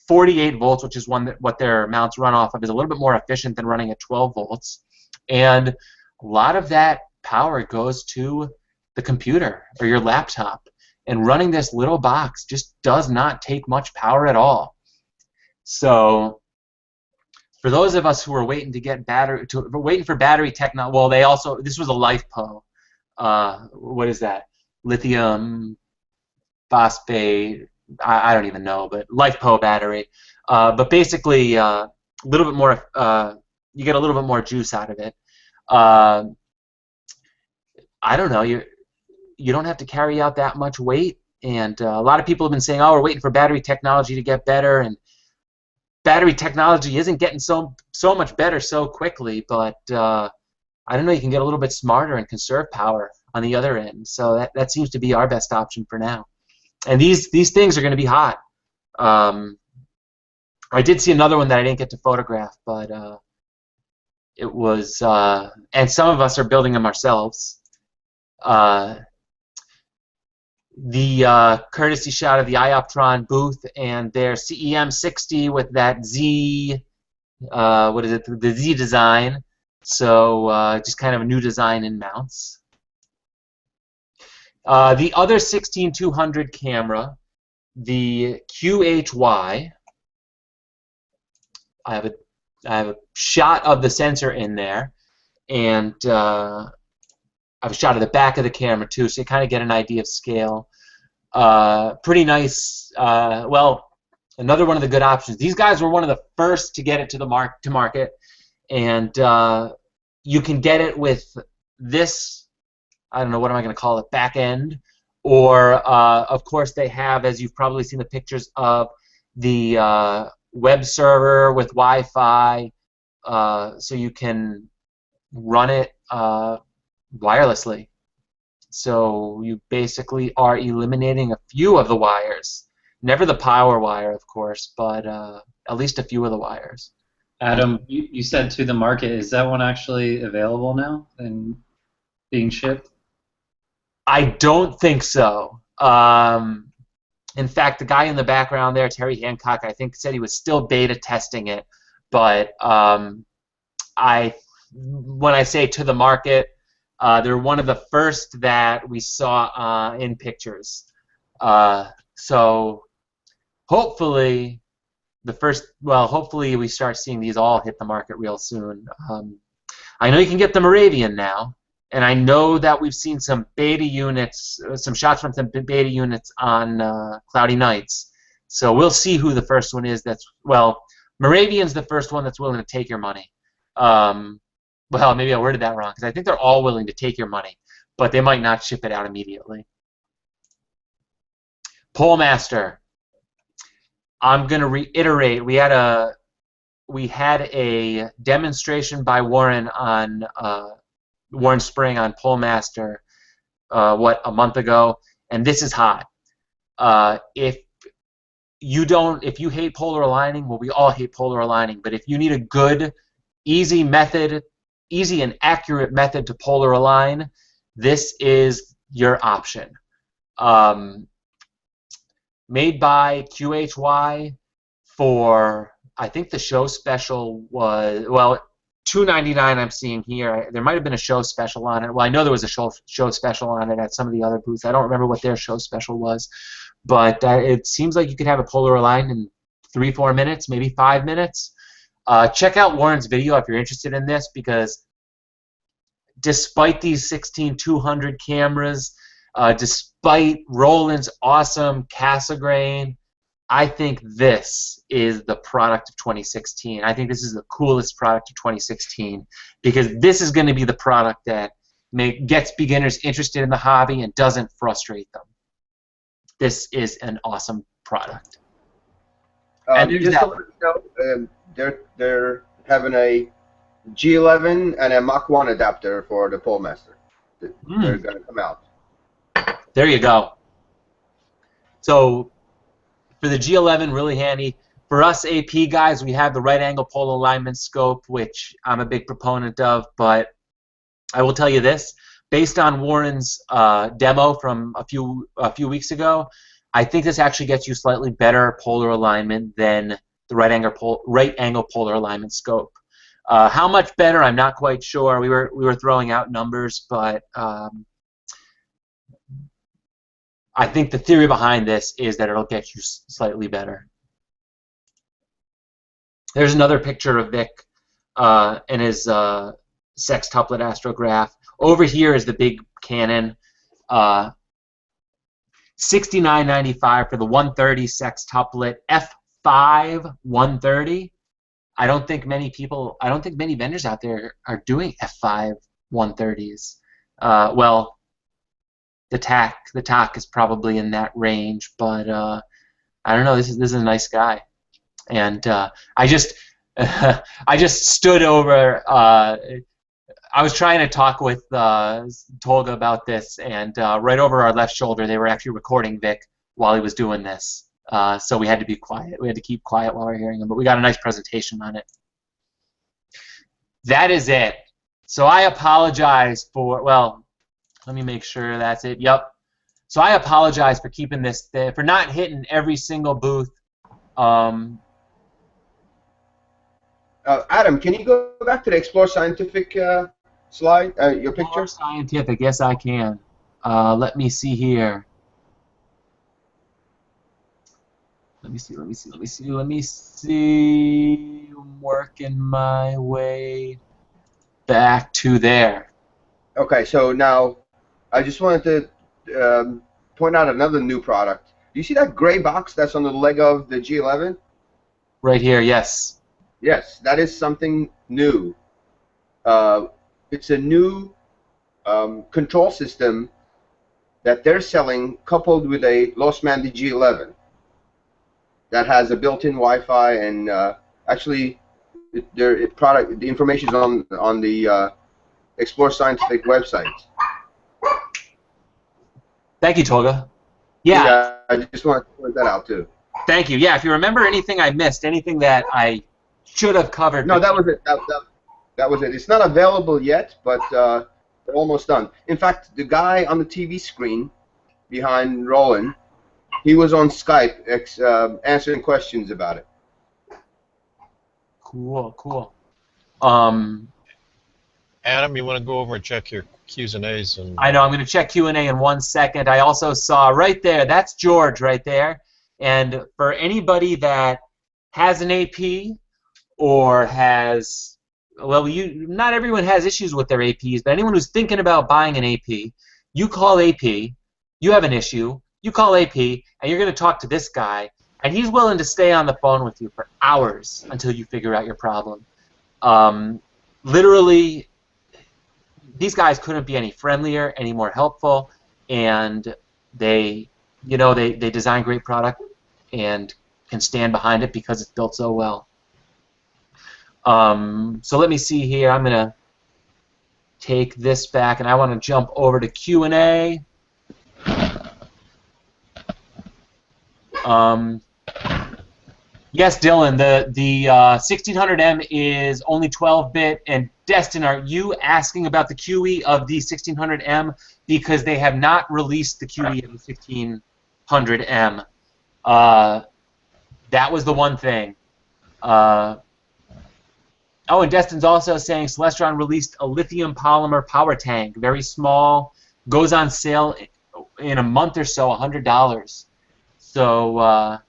Speaker 1: 48 volts, which is what their mounts run off of, is a little bit more efficient than running at 12 volts. And a lot of that power goes to the computer or your laptop. And running this little box just does not take much power at all. So for those of us who are waiting to get waiting for battery technology, well, this was a LiFePO. What is that? Lithium phosphate, I don't even know, but LiFePO battery. But basically, a little bit more. You get a little bit more juice out of it. I don't know. You don't have to carry out that much weight, and a lot of people have been saying, "Oh, we're waiting for battery technology to get better," and battery technology isn't getting so much better so quickly. But I don't know. You can get a little bit smarter and conserve power on the other end. So that seems to be our best option for now. And these things are going to be hot. I did see another one that I didn't get to photograph, but it was, and some of us are building them ourselves. The courtesy shot of the Ioptron booth and their CEM 60 with that Z, what is it, the Z design. So just kind of a new design in mounts. The other 16200 camera, the QHY. I have a shot of the sensor in there, and I have a shot of the back of the camera too, so you kind of get an idea of scale. Pretty nice. Well, another one of the good options. These guys were one of the first to get it to the market, and you can get it with this. I don't know, what am I going to call it? Back end, or of course they have, as you've probably seen the pictures of, the web server with Wi-Fi, so you can run it wirelessly. So you basically are eliminating a few of the wires. Never the power wire, of course, but at least a few of the wires.
Speaker 4: Adam, you said to the market. Is that one actually available now and being shipped?
Speaker 1: I don't think so. In fact, the guy in the background there, Terry Hancock, I think said he was still beta testing it. But when I say to the market, they're one of the first that we saw in pictures. So hopefully hopefully we start seeing these all hit the market real soon. I know you can get the Moravian now, and I know that we've seen some beta units, some shots from some beta units on cloudy nights. So we'll see who the first one is. Well, Moravian's the first one that's willing to take your money. Well, maybe I worded that wrong, because I think they're all willing to take your money, but they might not ship it out immediately. PoleMaster. I'm going to reiterate. We had a demonstration by Warren on Warren Spring on PoleMaster, a month ago, and this is hot. If you hate polar aligning, well, we all hate polar aligning, but if you need a good, easy and accurate method to polar align, this is your option. Made by QHY for, I think the show special was, well, $2.99 I'm seeing here. There might have been a show special on it. Well, I know there was a show special on it at some of the other booths. I don't remember what their show special was, but it seems like you could have a polar align in 3-4 minutes, maybe 5 minutes. Check out Warren's video if you're interested in this, because despite these 16200 cameras, despite Roland's awesome Cassegrain, I think this is the product of 2016. I think this is the coolest product of 2016, because this is going to be the product that gets beginners interested in the hobby and doesn't frustrate them. This is an awesome product. And
Speaker 2: just to let you know, they're having a G11 and a Mach 1 adapter for the PoleMaster. They're going to come out.
Speaker 1: There you go. So for the G11, really handy. For us AP guys, we have the right angle pole alignment scope, which I'm a big proponent of, but I will tell you this, based on Warren's demo from a few weeks ago, I think this actually gets you slightly better polar alignment than the right angle polar alignment scope. How much better, I'm not quite sure. We were throwing out numbers, but I think the theory behind this is that it'll get you slightly better. There's another picture of Vic and his sextuplet astrograph. Over here is the big Canon. $69.95 for the 130 sextuplet f5 130. I don't think many vendors out there are doing f5 130s. Well, the TAC is probably in that range, but I don't know. This is a nice guy, and I just I just stood over. I was trying to talk with Tolga about this, and right over our left shoulder, they were actually recording Vic while he was doing this. So we had to be quiet. We had to keep quiet while we were hearing him, but we got a nice presentation on it. That is it. So I apologize for, well, let me make sure that's it. Yep. So I apologize for keeping this, for not hitting every single booth.
Speaker 2: Adam, can you go back to the Explore Scientific slide, your picture?
Speaker 1: Explore Scientific, yes I can. Let me see here. Let me see. I'm working my way back to there.
Speaker 2: Okay, so now I just wanted to point out another new product. Do you see that gray box that's on the leg of the G11?
Speaker 1: Right here, yes.
Speaker 2: Yes, that is something new. It's a new control system that they're selling coupled with a Lost Man G11 that has a built-in Wi-Fi, and actually the information is on the Explore Scientific website.
Speaker 1: Thank you, Tolga. Yeah.
Speaker 2: I just want to point that out too.
Speaker 1: Thank you. Yeah, if you remember anything I missed, anything that I should have covered.
Speaker 2: No, that was it. That was it. It's not available yet, but they're almost done. In fact, the guy on the TV screen behind Roland, he was on Skype answering questions about it.
Speaker 1: Cool.
Speaker 3: Adam, you want to go over and check your Q's and A's? And
Speaker 1: I know. I'm going to check Q&A in 1 second. I also saw right there, that's George right there. And for anybody that has an AP or has, well, not everyone has issues with their APs, but anyone who's thinking about buying an AP, you call AP, you have an issue, you call AP, and you're going to talk to this guy, and he's willing to stay on the phone with you for hours until you figure out your problem. Literally, these guys couldn't be any friendlier, any more helpful, and they design great product and can stand behind it because it's built so well. So let me see here. I'm going to take this back, and I want to jump over to Q&A. Yes, Dylan, the 1600M is only 12-bit, and Destin, are you asking about the QE of the 1600M because they have not released the QE of the 1600M? That was the one thing. Oh, and Destin's also saying Celestron released a lithium polymer power tank, very small, goes on sale in a month or so, $100. So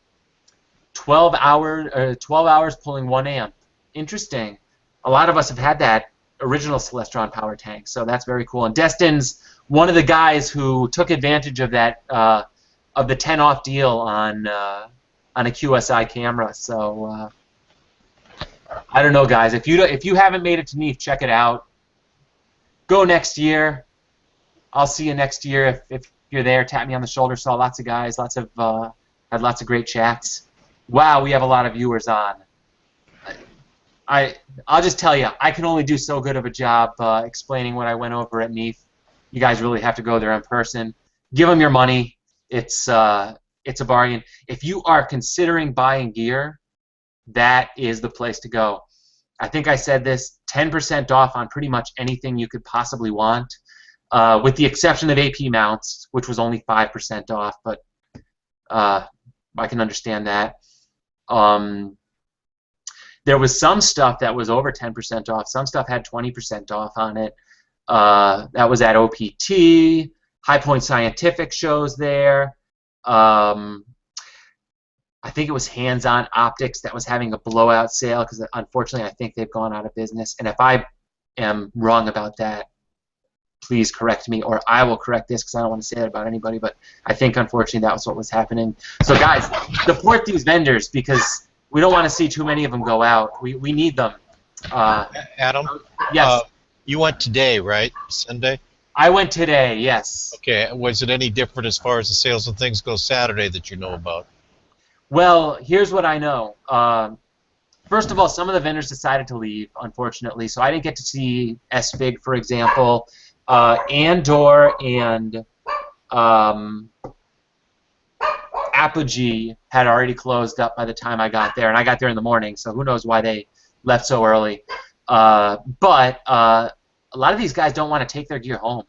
Speaker 1: 12 hours pulling 1 amp. Interesting. A lot of us have had that original Celestron power tank, so that's very cool. And Destin's one of the guys who took advantage of that of the 10 off deal on a QSI camera. So I don't know, guys. If you haven't made it to NEAF, check it out. Go next year. I'll see you next year if you're there. Tap me on the shoulder. Saw lots of guys. Had lots of great chats. Wow, we have a lot of viewers on. I'll just tell you, I can only do so good of a job explaining what I went over at NEAF. You guys really have to go there in person. Give them your money. It's a bargain. If you are considering buying gear, that is the place to go. I think I said this, 10% off on pretty much anything you could possibly want, with the exception of AP mounts, which was only 5% off, but I can understand that. There was some stuff that was over 10% off. Some stuff had 20% off on it. That was at OPT. High Point Scientific shows there. I think it was Hands-On Optics that was having a blowout sale because, unfortunately, I think they've gone out of business. And if I am wrong about that, please correct me, or I will correct this because I don't want to say that about anybody, but I think, unfortunately, that was what was happening. So, guys, support these vendors because we don't want to see too many of them go out. We need them.
Speaker 3: Adam?
Speaker 1: Yes.
Speaker 3: You went today, right? Sunday?
Speaker 1: I went today, yes.
Speaker 3: Okay. Was it any different as far as the sales and things go Saturday that you know about?
Speaker 1: Well, here's what I know. First of all, some of the vendors decided to leave, unfortunately, so I didn't get to see SFIG, for example. Andor and Apogee had already closed up by the time I got there, and I got there in the morning, so who knows why they left so early. But a lot of these guys don't want to take their gear home.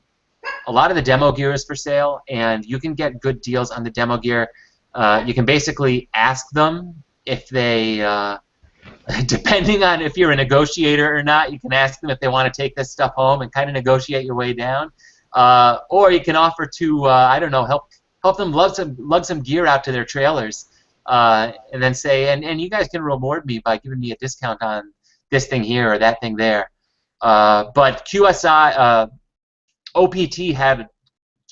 Speaker 1: A lot of the demo gear is for sale, and you can get good deals on the demo gear. You can basically ask them if they... depending on if you're a negotiator or not, you can ask them if they want to take this stuff home and kind of negotiate your way down. Or you can offer to, I don't know, help them lug some gear out to their trailers, and then say, and you guys can reward me by giving me a discount on this thing here or that thing there. But QSI, OPT had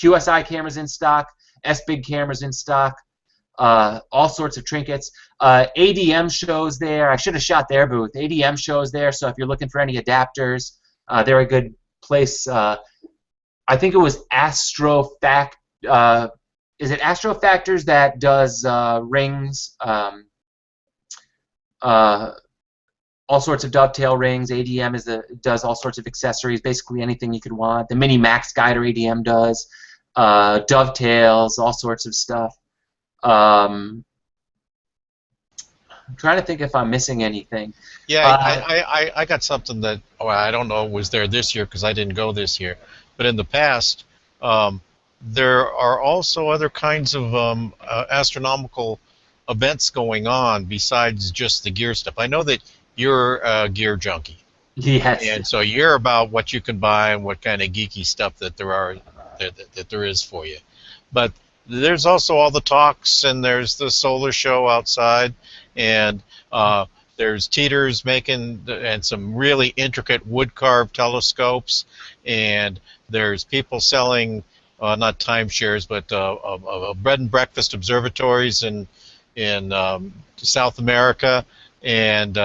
Speaker 1: QSI cameras in stock, SBIG cameras in stock, all sorts of trinkets. ADM shows there. I should have shot their booth. ADM shows there, so if you're looking for any adapters, they're a good place. I think it was is it Astrofactors that does rings, all sorts of dovetail rings. ADM does all sorts of accessories, basically anything you could want. The Mini Max Guider ADM does, dovetails, all sorts of stuff. I'm trying to think if I'm missing anything.
Speaker 3: Yeah, I got something that I don't know was there this year because I didn't go this year, but in the past there are also other kinds of astronomical events going on besides just the gear stuff. I know that you're a gear junkie.
Speaker 1: Yes.
Speaker 3: And so you're about what you can buy and what kind of geeky stuff that there is for you. But there's also all the talks, and there's the solar show outside, and there's Teeters making and some really intricate wood-carved telescopes, and there's people selling not timeshares, but bread and breakfast observatories in South America, and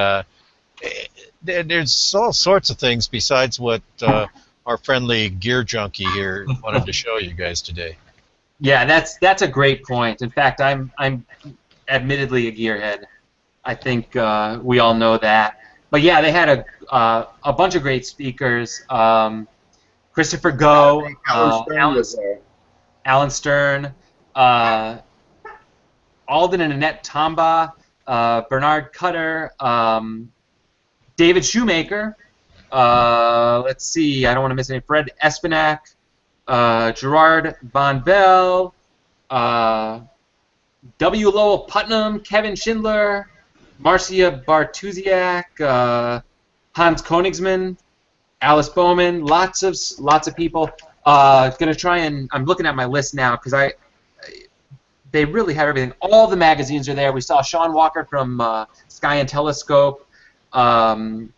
Speaker 3: there's all sorts of things besides what our friendly gear junkie here wanted to show you guys today.
Speaker 1: Yeah, that's a great point. In fact, I'm admittedly a gearhead. I think we all know that. But yeah, they had a bunch of great speakers. Christopher Go, Alan Stern, Alden and Annette Tomba, Bernard Cutter, David Shoemaker. Let's see, I don't want to miss any. Fred Espinac. Gerard Bonbell, W. Lowell Putnam, Kevin Schindler, Marcia Bartusiak, Hans Koenigsmann, Alice Bowman, lots of people. Gonna try and I'm looking at my list now because they really have everything. All the magazines are there. We saw Sean Walker from Sky and Telescope. So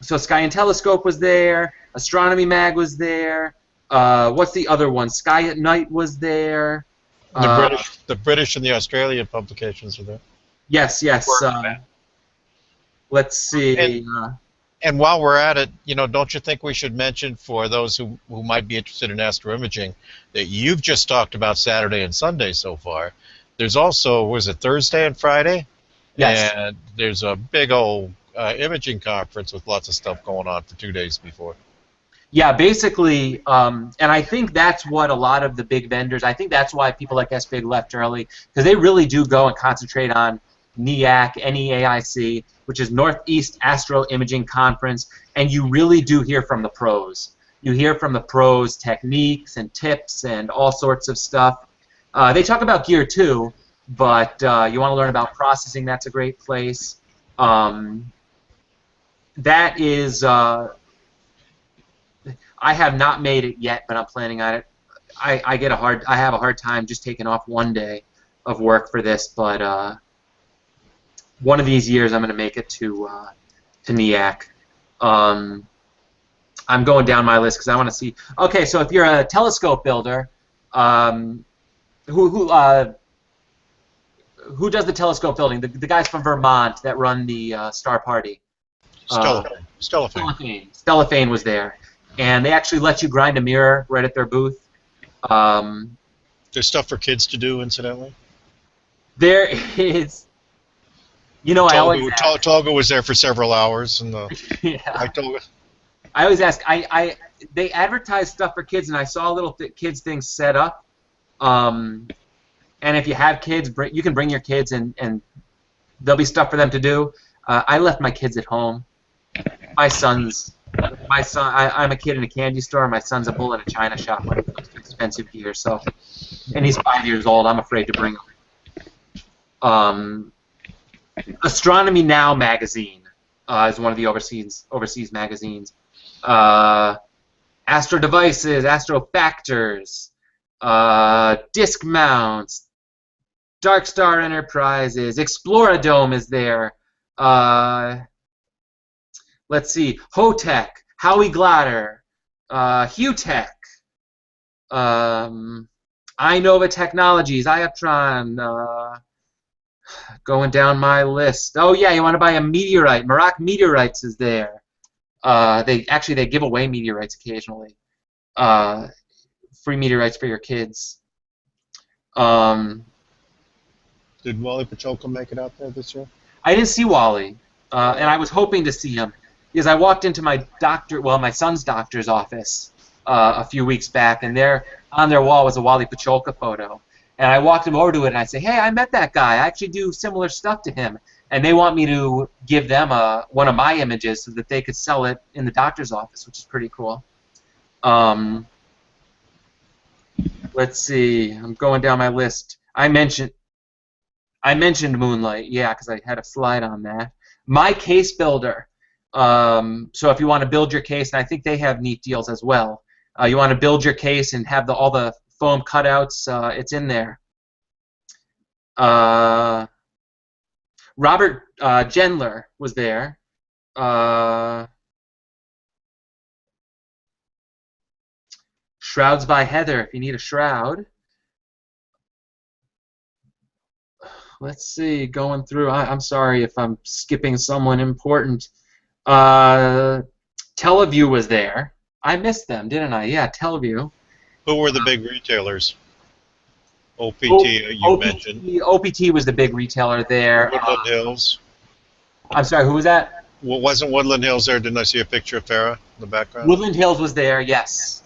Speaker 1: Sky and Telescope was there. Astronomy Mag was there. What's the other one? Sky at Night was there.
Speaker 3: The British and the Australian publications are there.
Speaker 1: Yes. Let's see.
Speaker 3: And while we're at it, don't you think we should mention for those who might be interested in astroimaging that you've just talked about Saturday and Sunday so far. There's also, was it Thursday and Friday?
Speaker 1: Yes.
Speaker 3: And there's a big old imaging conference with lots of stuff going on for 2 days before.
Speaker 1: Yeah, basically, and I think that's what a lot of the big vendors, I think that's why people like SBIG left early, because they really do go and concentrate on NEAC, NEAIC, which is Northeast Astro Imaging Conference, and you really do hear from the pros. You hear from the pros techniques and tips and all sorts of stuff. They talk about gear too, but you want to learn about processing, that's a great place. That is... I have not made it yet, but I'm planning on it. I have a hard time just taking off one day of work for this, but one of these years I'm going to make it to NEAC. I I'm going down my list because I want to see. Okay, so if you're a telescope builder, who does the telescope building? The guys from Vermont that run the Star Party.
Speaker 3: Stellarvue.
Speaker 1: Stellarvue was there, and they actually let you grind a mirror right at their booth.
Speaker 3: There's stuff for kids to do, incidentally.
Speaker 1: There is. You know,
Speaker 3: Tolga was there for several hours, and
Speaker 1: yeah.
Speaker 3: I
Speaker 1: always ask. They advertise stuff for kids, and I saw little kids things set up. And if you have kids, you can bring your kids, and there'll be stuff for them to do. I left my kids at home. My son. I'm a kid in a candy store. My son's a bull in a china shop when it comes to expensive gear. So, and he's 5 years old. I'm afraid to bring him. Astronomy Now magazine is one of the overseas magazines. Astro Devices, Astro Factors, Disc Mounts, Dark Star Enterprises, Exploradome is there. Let's see, Hotech, Howie Glatter, HuTech, Inova Technologies, Ioptron, going down my list. Oh yeah, you want to buy a meteorite? Merak Meteorites is there. They give away meteorites occasionally. Free meteorites for your kids.
Speaker 3: Did Wally Pacholka make it out there this year?
Speaker 1: I didn't see Wally, and I was hoping to see him because I walked into my son's doctor's office a few weeks back, and there on their wall was a Wally Pacholka photo. And I walked him over to it, and I say, "Hey, I met that guy. I actually do similar stuff to him." And they want me to give them one of my images so that they could sell it in the doctor's office, which is pretty cool. Let's see. I'm going down my list. I mentioned Moonlight, yeah, because I had a slide on that. My Case Builder. So if you want to build your case, and I think they have neat deals as well. You want to build your case and have all the foam cutouts, it's in there. Robert Gendler was there. Shrouds by Heather, if you need a shroud. Let's see, going through. I'm sorry if I'm skipping someone important. Stellarvue was there. I missed them, didn't I? Yeah, Stellarvue.
Speaker 3: Who were the big retailers? OPT, mentioned.
Speaker 1: OPT was the big retailer there.
Speaker 3: Woodland Hills.
Speaker 1: I'm sorry, who was that?
Speaker 3: Well, wasn't Woodland Hills there? Didn't I see a picture of Farah in the background?
Speaker 1: Woodland Hills was there, yes.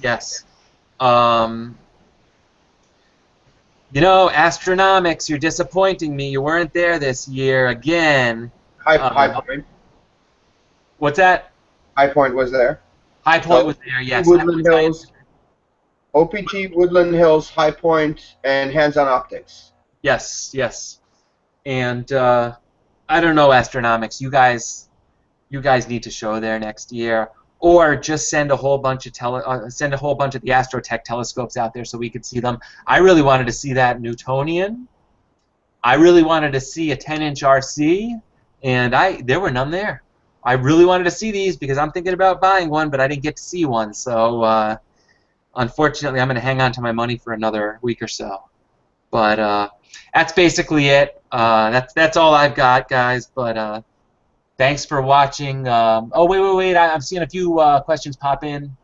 Speaker 1: You know, Astronomics, you're disappointing me. You weren't there this year again.
Speaker 2: High Point.
Speaker 1: What's that?
Speaker 2: High Point was there.
Speaker 1: High Point was there, yes.
Speaker 2: Woodland Hills. OPT, Woodland Hills, High Point, and Hands-On Optics.
Speaker 1: Yes. And I don't know, Astronomics. You guys need to show there next year, or just send a whole bunch of the Astrotech telescopes out there so we could see them. I really wanted to see that Newtonian. I really wanted to see a 10-inch RC, and there were none there. I really wanted to see these because I'm thinking about buying one, but I didn't get to see one. So unfortunately, I'm going to hang on to my money for another week or so. But that's basically it. That's all I've got, guys. But thanks for watching. Oh, wait. I'm seeing a few questions pop in.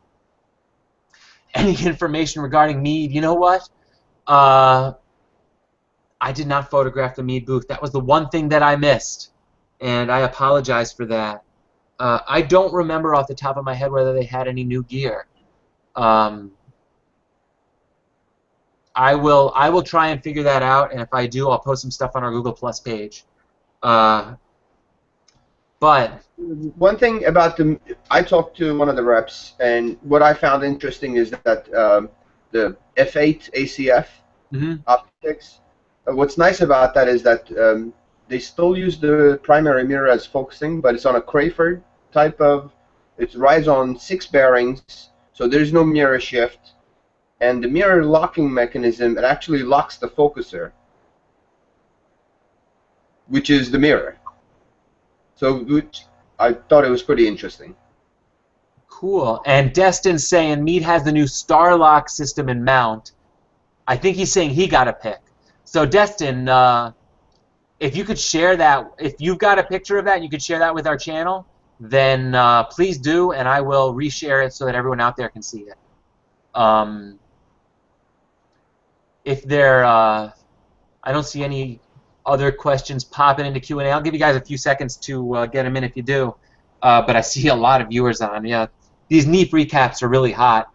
Speaker 1: Any information regarding Meade? You know what? I did not photograph the Meade booth. That was the one thing that I missed, and I apologize for that. I don't remember off the top of my head whether they had any new gear. I will try and figure that out, and if I do, I'll post some stuff on our Google Plus page. But
Speaker 2: one thing about I talked to one of the reps, and what I found interesting is that the F8 ACF optics. What's nice about that is that they still use the primary mirror as focusing, but it's on a Crayford type of. It rides on 6 bearings, so there's no mirror shift. And the mirror locking mechanism, it actually locks the focuser, which is the mirror. So I thought it was pretty interesting.
Speaker 1: Cool. And Destin's saying Mead has the new Starlock system in mount. I think he's saying he got a pic. So Destin, if you could share that, if you've got a picture of that and you could share that with our channel, then please do, and I will reshare it so that everyone out there can see it. If there, I don't see any other questions popping into Q&A. I'll give you guys a few seconds to get them in if you do. But I see a lot of viewers on. Yeah, these NEAF recaps are really hot.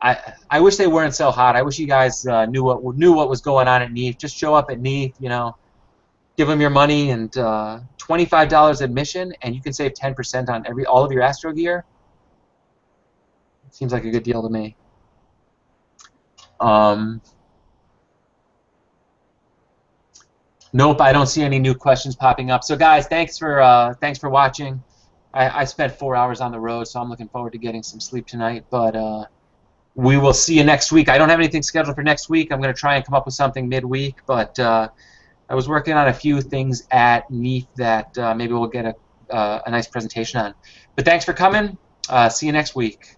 Speaker 1: I wish they weren't so hot. I wish you guys knew what was going on at NEAF. Just show up at NEAF, you know, give them your money, and $25 admission, and you can save 10% on all of your Astro gear. Seems like a good deal to me. Nope, I don't see any new questions popping up. So guys, thanks for watching. I spent 4 hours on the road, so I'm looking forward to getting some sleep tonight. But we will see you next week. I don't have anything scheduled for next week. I'm going to try and come up with something midweek, but I was working on a few things at NEAF that maybe we'll get a nice presentation on. But thanks for coming. See you next week.